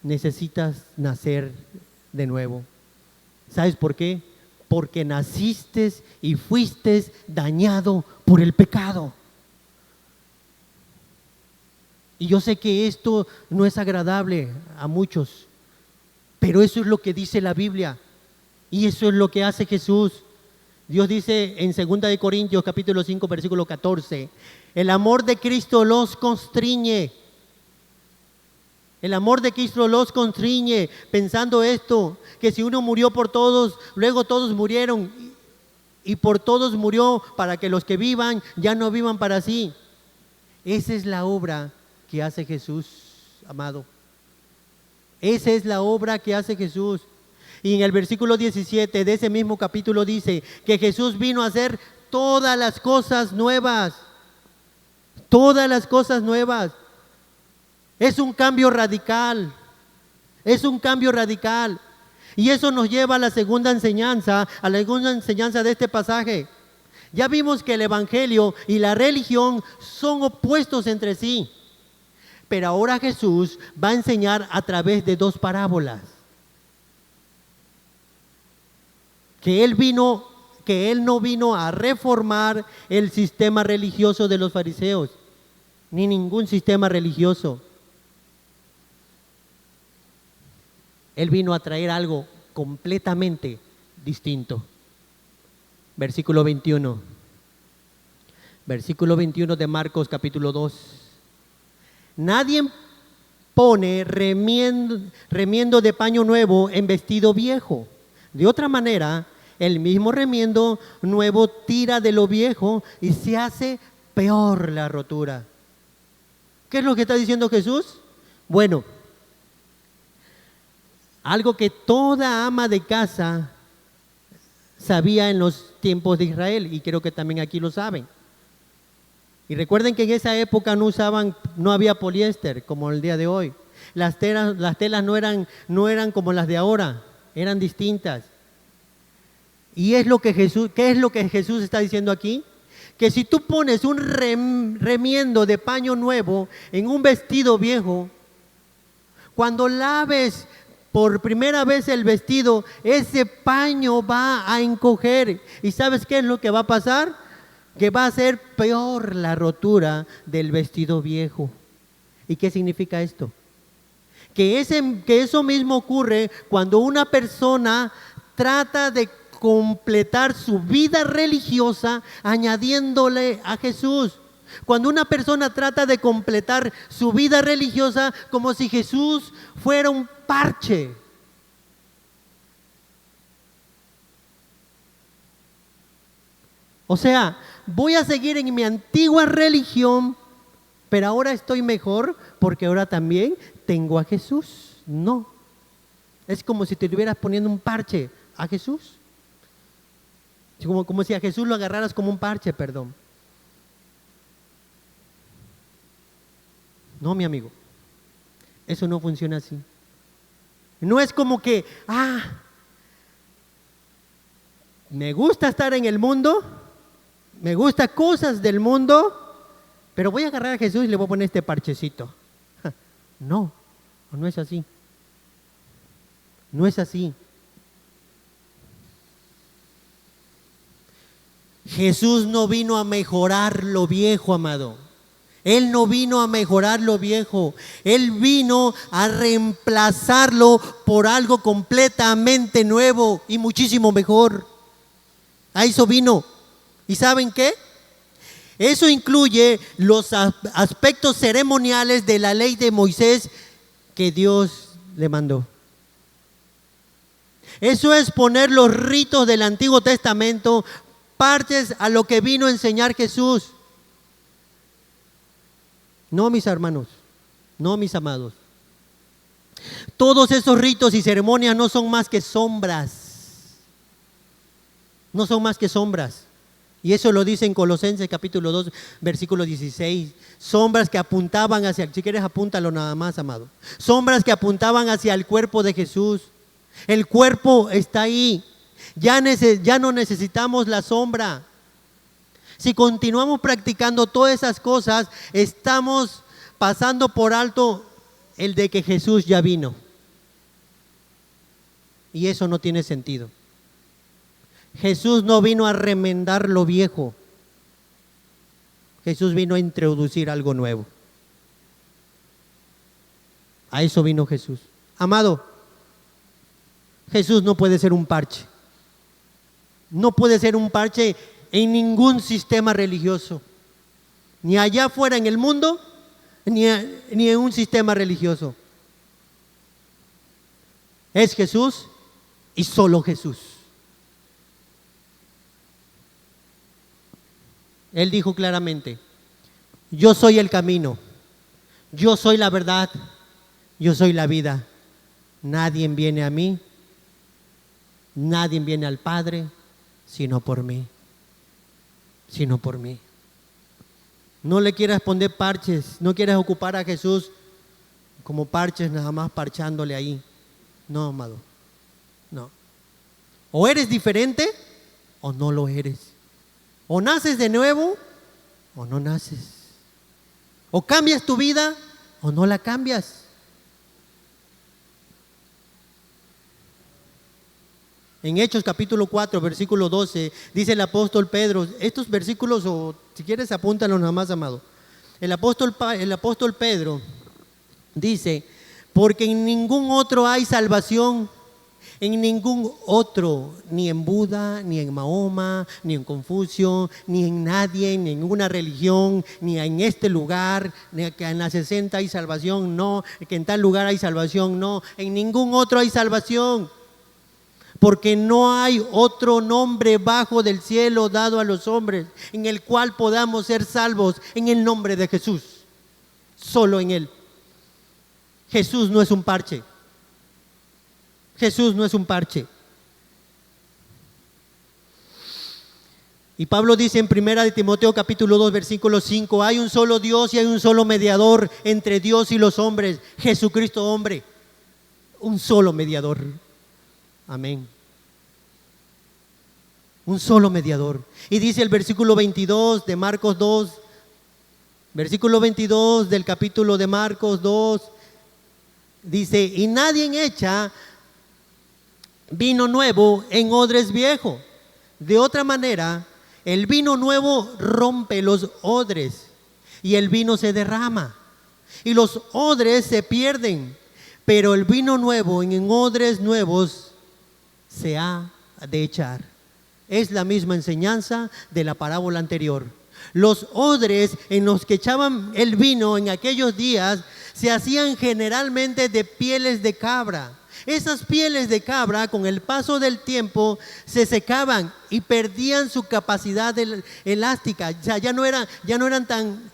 necesitas nacer de nuevo. ¿Sabes por qué? Porque naciste y fuiste dañado por el pecado. Y yo sé que esto no es agradable a muchos, pero eso es lo que dice la Biblia y eso es lo que hace Jesús. Dios dice en 2 Corintios capítulo 5 versículo 14, el amor de Cristo los constriñe. El amor de Cristo los constriñe, pensando esto, que si uno murió por todos, luego todos murieron y por todos murió para que los que vivan ya no vivan para sí. Esa es la obra que hace Jesús, amado. Esa es la obra que hace Jesús. Y en el versículo 17 de ese mismo capítulo dice que Jesús vino a hacer todas las cosas nuevas. Todas las cosas nuevas. Es un cambio radical. Es un cambio radical. Y eso nos lleva a la segunda enseñanza de este pasaje. Ya vimos que el evangelio y la religión son opuestos entre sí. Pero ahora Jesús va a enseñar a través de dos parábolas. Que Él no vino a reformar el sistema religioso de los fariseos, ni ningún sistema religioso. Él vino a traer algo completamente distinto. Versículo 21. Versículo 21 de Marcos capítulo 2. Nadie pone remiendo de paño nuevo en vestido viejo. De otra manera, el mismo remiendo nuevo tira de lo viejo y se hace peor la rotura. ¿Qué es lo que está diciendo Jesús? Bueno, algo que toda ama de casa sabía en los tiempos de Israel, y creo que también aquí lo saben. Y recuerden que en esa época no había poliéster como el día de hoy. Las telas no eran como las de ahora, eran distintas. ¿Y ¿qué es lo que Jesús está diciendo aquí? Que si tú pones un remiendo de paño nuevo en un vestido viejo, Cuando laves por primera vez el vestido, ese paño va a encoger. ¿Y sabes qué es lo que va a pasar? Que va a ser peor la rotura del vestido viejo. ¿Y qué significa esto? Que eso mismo ocurre cuando una persona trata de completar su vida religiosa añadiéndole a Jesús. Cuando una persona trata de completar su vida religiosa como si Jesús fuera un parche. O sea, voy a seguir en mi antigua religión, pero ahora estoy mejor porque ahora también tengo a Jesús. No, es como si te estuvieras poniendo un parche a Jesús. Como si a Jesús lo agarraras como un parche, perdón. No, mi amigo, eso no funciona así. No es como que, me gusta estar en el mundo, me gusta cosas del mundo, pero voy a agarrar a Jesús y le voy a poner este parchecito. No, no es así. No es así. Jesús no vino a mejorar lo viejo, amado. Él no vino a mejorar lo viejo. Él vino a reemplazarlo por algo completamente nuevo y muchísimo mejor. A eso vino. ¿Y saben qué? Eso incluye los aspectos ceremoniales de la ley de Moisés que Dios le mandó. Eso es poner los ritos del Antiguo Testamento partes a lo que vino a enseñar Jesús. No, mis hermanos, no, mis amados. Todos esos ritos y ceremonias no son más que sombras. No son más que sombras. Y eso lo dice en Colosenses capítulo 2, versículo 16. Sombras que apuntaban hacia, si quieres apúntalo nada más, amado. Sombras que apuntaban hacia el cuerpo de Jesús. El cuerpo está ahí. Ya no necesitamos la sombra. Si continuamos practicando todas esas cosas, estamos pasando por alto el de que Jesús ya vino. Y eso no tiene sentido. Jesús no vino a remendar lo viejo. Jesús vino a introducir algo nuevo. A eso vino Jesús. Amado, Jesús no puede ser un parche. No puede ser un parche en ningún sistema religioso. Ni allá afuera en el mundo, ni en un sistema religioso. Es Jesús y solo Jesús. Él dijo claramente: yo soy el camino, yo soy la verdad, yo soy la vida. Nadie viene a mí, nadie viene al Padre, sino por mí. Sino por mí. No le quieras poner parches, no quieras ocupar a Jesús como parches, nada más parchándole ahí. No, amado, no. O eres diferente o no lo eres. O naces de nuevo o no naces. O cambias tu vida o no la cambias. En Hechos capítulo 4, versículo 12, dice el apóstol Pedro, estos versículos, o si quieres apúntalos nada más, amado. El apóstol Pedro dice: porque en ningún otro hay salvación, en ningún otro, ni en Buda, ni en Mahoma, ni en Confucio, ni en nadie, ni en ninguna religión, ni en este lugar, ni que en la 60 hay salvación, no, que en tal lugar hay salvación, no, en ningún otro hay salvación. Porque no hay otro nombre bajo del cielo dado a los hombres en el cual podamos ser salvos, en el nombre de Jesús. Solo en Él. Jesús no es un parche. Jesús no es un parche. Y Pablo dice en 1 de Timoteo capítulo 2 versículo 5: hay un solo Dios y hay un solo mediador entre Dios y los hombres, Jesucristo hombre. Un solo mediador. Amén. Un solo mediador. Y dice el versículo 22 de Marcos 2, versículo 22 del capítulo de Marcos 2: Dice, y nadie echa vino nuevo en odres viejos. De otra manera, el vino nuevo rompe los odres y el vino se derrama y los odres se pierden, pero el vino nuevo en odres nuevos se ha de echar. Es la misma enseñanza de la parábola anterior. Los odres en los que echaban el vino en aquellos días se hacían generalmente de pieles de cabra. Esas pieles de cabra, con el paso del tiempo, se secaban y perdían su capacidad elástica. O sea, ya no eran tan,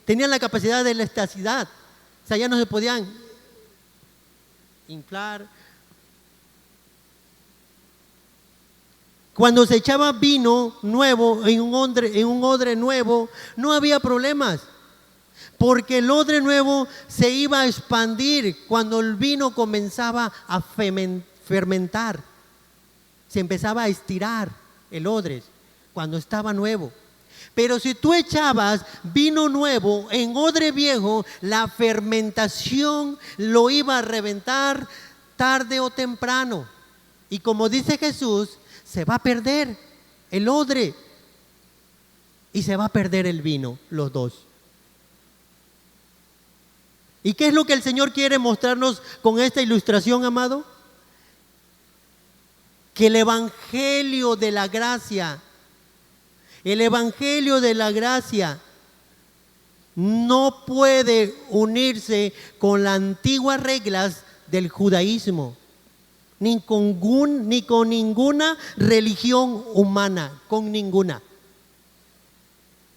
tenían la capacidad de elasticidad. O sea, ya no se podían inflar. Cuando se echaba vino nuevo en un odre nuevo, no había problemas, porque el odre nuevo se iba a expandir cuando el vino comenzaba a fermentar. Se empezaba a estirar el odre cuando estaba nuevo. Pero si tú echabas vino nuevo en odre viejo, la fermentación lo iba a reventar tarde o temprano. Y como dice Jesús, se va a perder el odre y se va a perder el vino, los dos. ¿Y qué es lo que el Señor quiere mostrarnos con esta ilustración, amado? Que el evangelio de la gracia, no puede unirse con las antiguas reglas del judaísmo, ni con ninguna religión humana, con ninguna.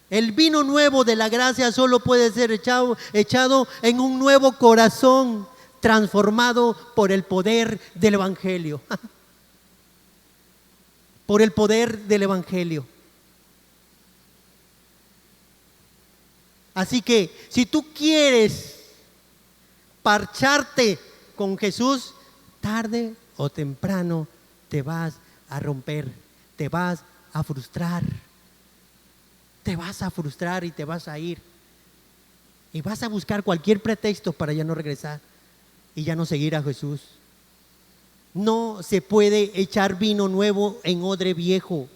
El vino nuevo de la gracia solo puede ser echado en un nuevo corazón transformado por el poder del evangelio. Por el poder del evangelio. Así que si tú quieres parcharte con Jesús, tarde o temprano te vas a romper, te vas a frustrar. Te vas a frustrar y te vas a ir. Y vas a buscar cualquier pretexto para ya no regresar y ya no seguir a Jesús. No se puede echar vino nuevo en odre viejo.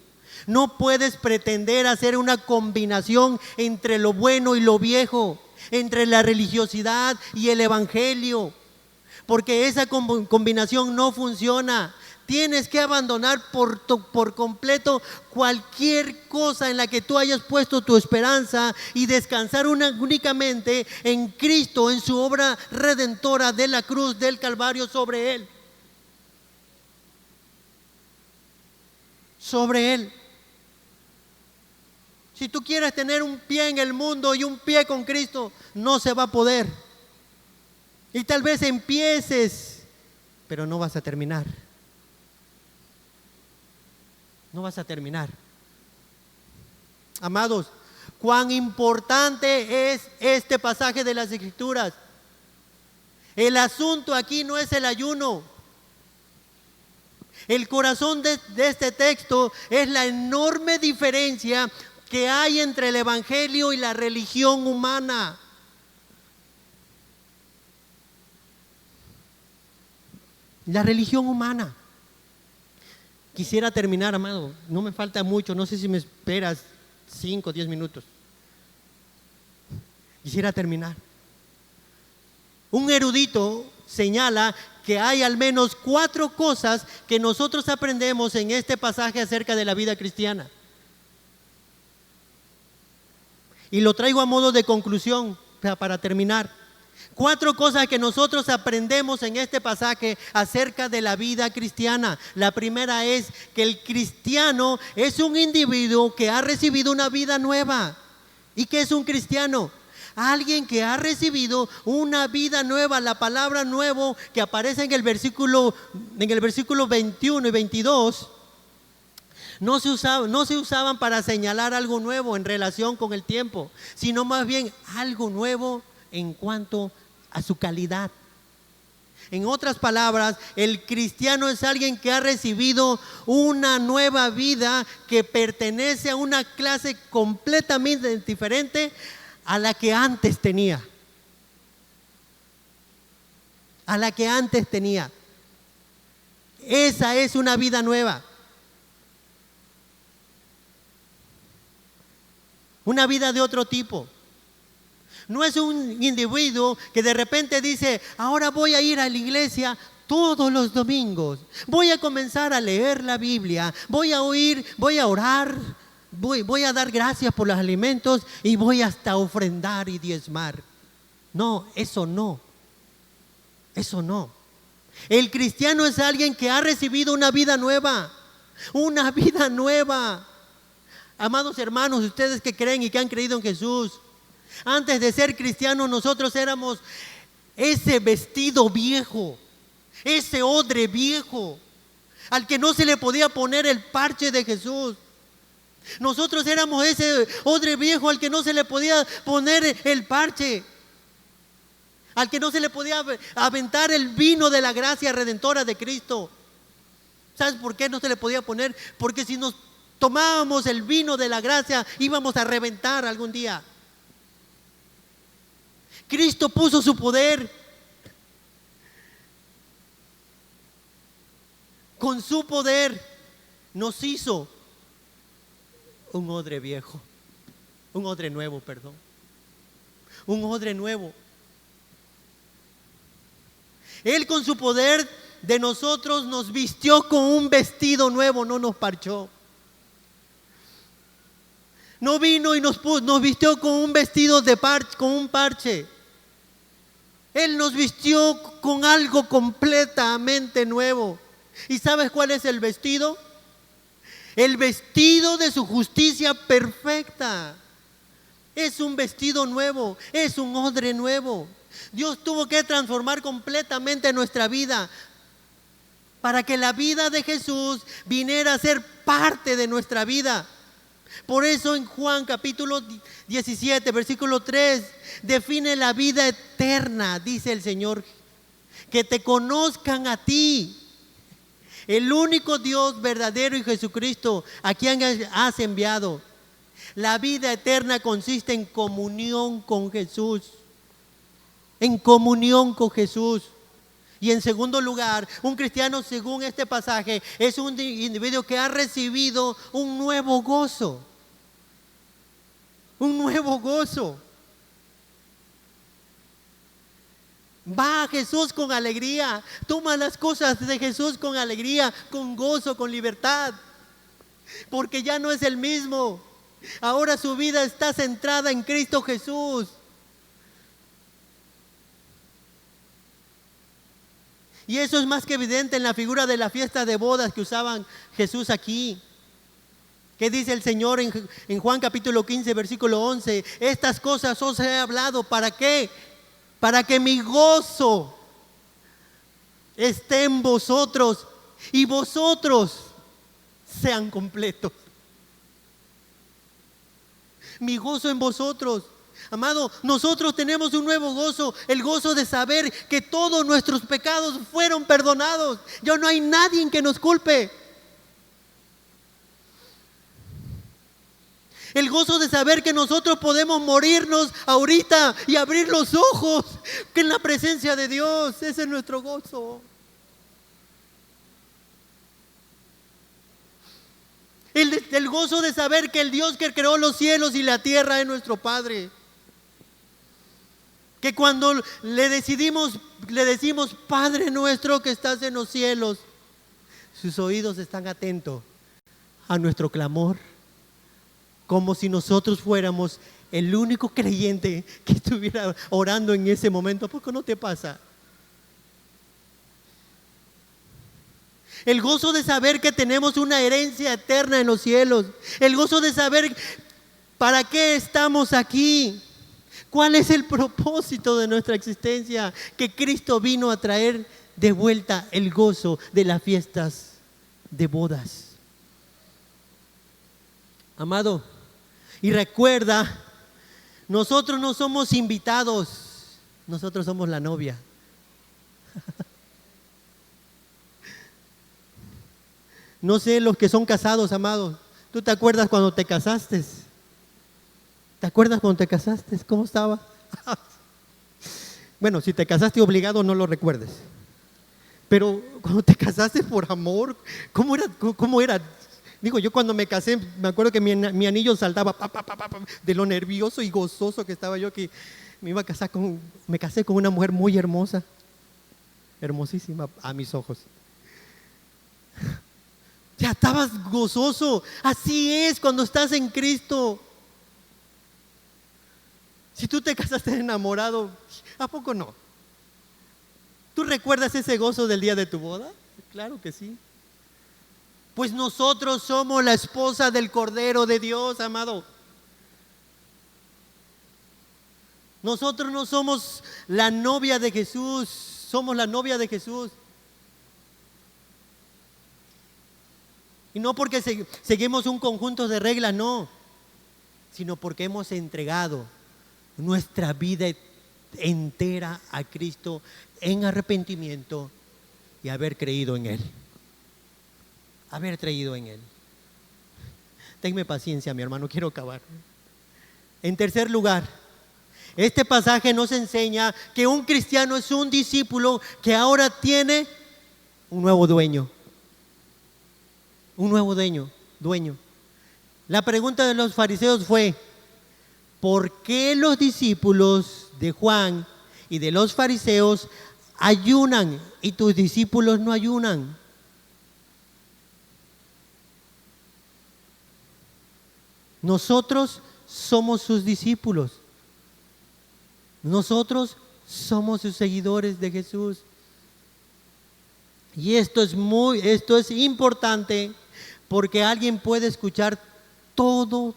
No puedes pretender hacer una combinación entre lo bueno y lo viejo, entre la religiosidad y el evangelio, porque esa combinación no funciona. Tienes que abandonar por completo cualquier cosa en la que tú hayas puesto tu esperanza y descansar únicamente en Cristo, en su obra redentora de la cruz del Calvario sobre Él. Sobre Él. Si tú quieres tener un pie en el mundo y un pie con Cristo, no se va a poder. Y tal vez empieces, pero no vas a terminar. No vas a terminar. Amados, cuán importante es este pasaje de las Escrituras. El asunto aquí no es el ayuno. El corazón de este texto es la enorme diferencia que hay entre el evangelio y la religión humana. La religión humana. Quisiera terminar, amado. No me falta mucho. No sé si me esperas 5 o 10 minutos. Quisiera terminar. Un erudito señala que hay al menos 4 cosas que nosotros aprendemos en este pasaje acerca de la vida cristiana. Y lo traigo a modo de conclusión para terminar. 4 cosas que nosotros aprendemos en este pasaje acerca de la vida cristiana. La primera es que el cristiano es un individuo que ha recibido una vida nueva. ¿Y qué es un cristiano? Alguien que ha recibido una vida nueva. La palabra nuevo que aparece en el versículo 21 y 22 no se usaban para señalar algo nuevo en relación con el tiempo, sino más bien algo nuevo en cuanto a su calidad. En otras palabras, el cristiano es alguien que ha recibido una nueva vida que pertenece a una clase completamente diferente a la que antes tenía. a la que antes tenía. Esa es una vida nueva. Una vida de otro tipo. No es un individuo que de repente dice, ahora voy a ir a la iglesia todos los domingos. Voy a comenzar a leer la Biblia. Voy a orar. Voy a dar gracias por los alimentos y voy hasta ofrendar y diezmar. No, eso no. Eso no. El cristiano es alguien que ha recibido una vida nueva. Una vida nueva. Amados hermanos, ustedes que creen y que han creído en Jesús, antes de ser cristianos nosotros éramos ese vestido viejo, ese odre viejo, al que no se le podía poner el parche de Jesús. Nosotros éramos ese odre viejo al que no se le podía poner el parche, al que no se le podía aventar el vino de la gracia redentora de Cristo. ¿Sabes por qué no se le podía poner? Porque si nos tomábamos el vino de la gracia íbamos a reventar algún día. Cristo puso su poder. Con su poder nos hizo un odre viejo, un odre nuevo, perdón. Un odre nuevo. Él con su poder de nosotros nos vistió con un vestido nuevo, no nos parchó. No vino y nos vistió con un vestido de parche, con un parche. Él nos vistió con algo completamente nuevo. ¿Y sabes cuál es el vestido? El vestido de su justicia perfecta. Es un vestido nuevo, es un odre nuevo. Dios tuvo que transformar completamente nuestra vida para que la vida de Jesús viniera a ser parte de nuestra vida. Por eso en Juan capítulo 17, versículo 3, define la vida eterna, dice el Señor, que te conozcan a ti, el único Dios verdadero y Jesucristo, a quien has enviado. La vida eterna consiste en comunión con Jesús, en comunión con Jesús. Y en segundo lugar, un cristiano, según este pasaje, es un individuo que ha recibido un nuevo gozo. Un nuevo gozo. Va a Jesús con alegría. Toma las cosas de Jesús con alegría, con gozo, con libertad. Porque ya no es el mismo. Ahora su vida está centrada en Cristo Jesús. Y eso es más que evidente en la figura de la fiesta de bodas que usaban Jesús aquí. ¿Qué dice el Señor en Juan capítulo 15, versículo 11? Estas cosas os he hablado, ¿para qué? Para que mi gozo esté en vosotros y vosotros sean completos. Mi gozo en vosotros. Amado, nosotros tenemos un nuevo gozo, el gozo de saber que todos nuestros pecados fueron perdonados. Ya no hay nadie que nos culpe. El gozo de saber que nosotros podemos morirnos ahorita y abrir los ojos que en la presencia de Dios. Ese es nuestro gozo. El gozo de saber que el Dios que creó los cielos y la tierra es nuestro Padre. Que cuando le decimos, Padre nuestro que estás en los cielos, sus oídos están atentos a nuestro clamor, como si nosotros fuéramos el único creyente que estuviera orando en ese momento. ¿Por qué no te pasa? El gozo de saber que tenemos una herencia eterna en los cielos. El gozo de saber para qué estamos aquí. ¿Cuál es el propósito de nuestra existencia? Que Cristo vino a traer de vuelta el gozo de las fiestas de bodas. Amado, y recuerda, nosotros no somos invitados, nosotros somos la novia. No sé los que son casados, amados. ¿Tú te acuerdas cuando te casaste? ¿Te acuerdas cuando te casaste? ¿Cómo estaba? Bueno, si te casaste obligado, no lo recuerdes. Pero cuando te casaste por amor, ¿cómo era? ¿Cómo era? Digo, yo cuando me casé, me acuerdo que mi anillo saltaba de lo nervioso y gozoso que estaba yo, que me casé con una mujer muy hermosa, hermosísima a mis ojos. Ya estabas gozoso. Así es cuando estás en Cristo. Si tú te casaste enamorado, ¿a poco no? ¿Tú recuerdas ese gozo del día de tu boda? Claro que sí. Pues nosotros somos la esposa del Cordero de Dios, amado. Nosotros no somos la novia de Jesús, somos la novia de Jesús. Y no porque seguimos un conjunto de reglas, no, sino porque hemos entregado nuestra vida entera a Cristo en arrepentimiento y haber creído en Él. Haber creído en Él. Tenme paciencia, mi hermano, quiero acabar. En tercer lugar, este pasaje nos enseña que un cristiano es un discípulo que ahora tiene un nuevo dueño. Un nuevo dueño. La pregunta de los fariseos fue: ¿por qué los discípulos de Juan y de los fariseos ayunan y tus discípulos no ayunan? Nosotros somos sus discípulos. Nosotros somos sus seguidores de Jesús. Y esto es importante, porque alguien puede escuchar todo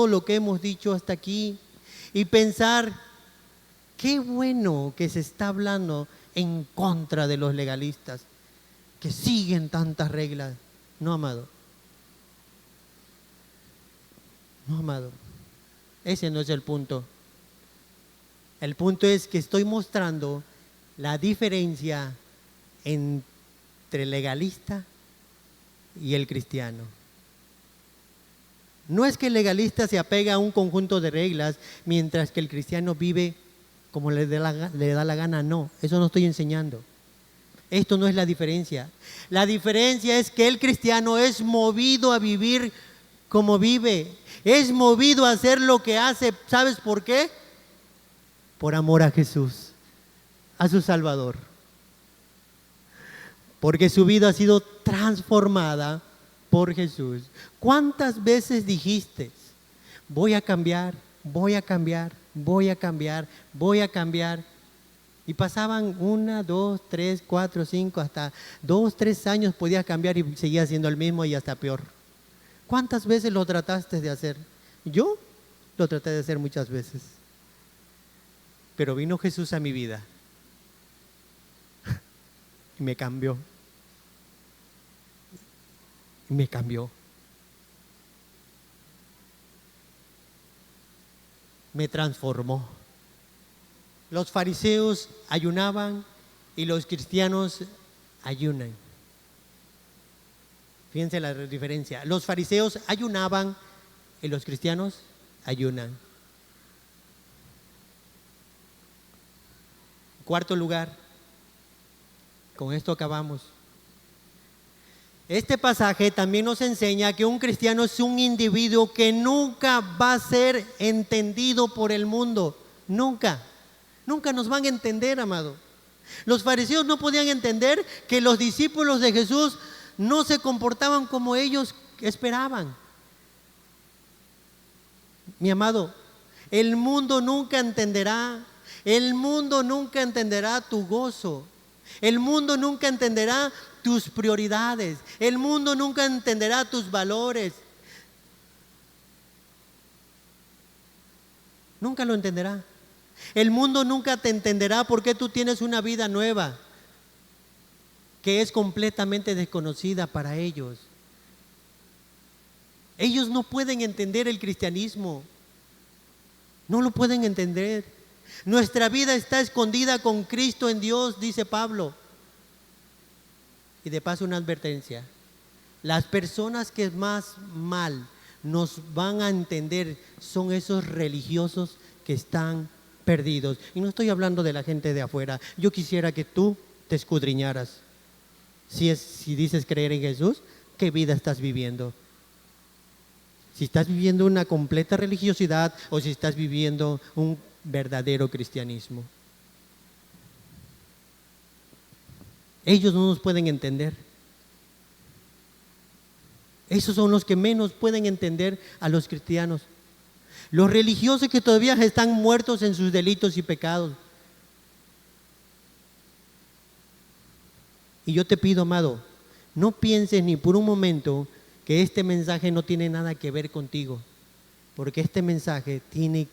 lo que hemos dicho hasta aquí y pensar: qué bueno que se está hablando en contra de los legalistas que siguen tantas reglas. No, amado. No, amado. Ese no es el punto. El punto es que estoy mostrando la diferencia entre el legalista y el cristiano. No es que el legalista se apega a un conjunto de reglas, mientras que el cristiano vive como le da la gana. No, eso no estoy enseñando. Esto no es la diferencia. La diferencia es que el cristiano es movido a vivir como vive. Es movido a hacer lo que hace. ¿Sabes por qué? Por amor a Jesús, a su Salvador. Porque su vida ha sido transformada por Jesús. ¿Cuántas veces dijiste: voy a cambiar, voy a cambiar, voy a cambiar, voy a cambiar? Y pasaban 1, 2, 3, 4, 5, hasta 2, 3 años podías cambiar y seguías siendo el mismo y hasta peor. ¿Cuántas veces lo trataste de hacer? Yo lo traté de hacer muchas veces. Pero vino Jesús a mi vida y me cambió. Me cambió. Me transformó. Los fariseos ayunaban y los cristianos ayunan. Fíjense la diferencia. Los fariseos ayunaban y los cristianos ayunan. Cuarto lugar, con esto acabamos. Este pasaje también nos enseña que un cristiano es un individuo que nunca va a ser entendido por el mundo. Nunca nos van a entender, amado. Los fariseos no podían entender que los discípulos de Jesús no se comportaban como ellos esperaban. Mi amado, el mundo nunca entenderá. El mundo nunca entenderá tu gozo. El mundo nunca entenderá tus prioridades. El mundo nunca entenderá tus valores. Nunca lo entenderá. El mundo nunca te entenderá porque tú tienes una vida nueva que es completamente desconocida para ellos. Ellos no pueden entender el cristianismo. No lo pueden entender. Nuestra vida está escondida con Cristo en Dios, dice Pablo. Y de paso una advertencia: las personas que más mal nos van a entender son esos religiosos que están perdidos. Y no estoy hablando de la gente de afuera. Yo quisiera que tú te escudriñaras. Si dices creer en Jesús, ¿qué vida estás viviendo? Si estás viviendo una completa religiosidad o si estás viviendo un verdadero cristianismo. Ellos no nos pueden entender. Esos son los que menos pueden entender a los cristianos. Los religiosos que todavía están muertos en sus delitos y pecados. Y yo te pido, amado, no pienses ni por un momento que este mensaje no tiene nada que ver contigo, porque este mensaje tiene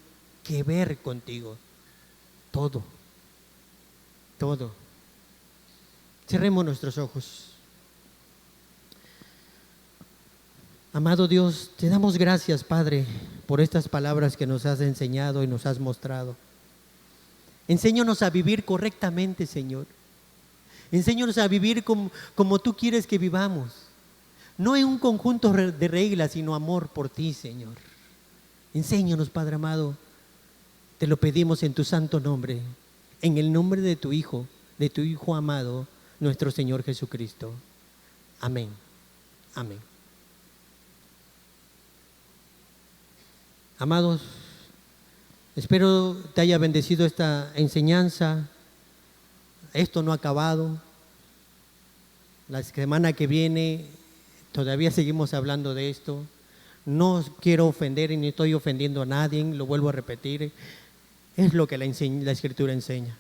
que ver contigo. Todo. Todo. Cerremos nuestros ojos. Amado Dios, te damos gracias, Padre, por estas palabras que nos has enseñado y nos has mostrado. Enséñanos a vivir correctamente, Señor. Enséñanos a vivir como tú quieres que vivamos. No en un conjunto de reglas, sino amor por ti, Señor. Enséñanos, Padre amado. Te lo pedimos en tu santo nombre, en el nombre de tu Hijo amado, nuestro Señor Jesucristo. Amén. Amén. Amados, espero te haya bendecido esta enseñanza. Esto no ha acabado. La semana que viene todavía seguimos hablando de esto. No quiero ofender y ni estoy ofendiendo a nadie, lo vuelvo a repetir. Es lo que la Escritura enseña.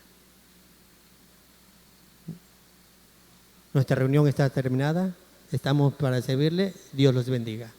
Nuestra reunión está terminada. Estamos para servirle. Dios los bendiga.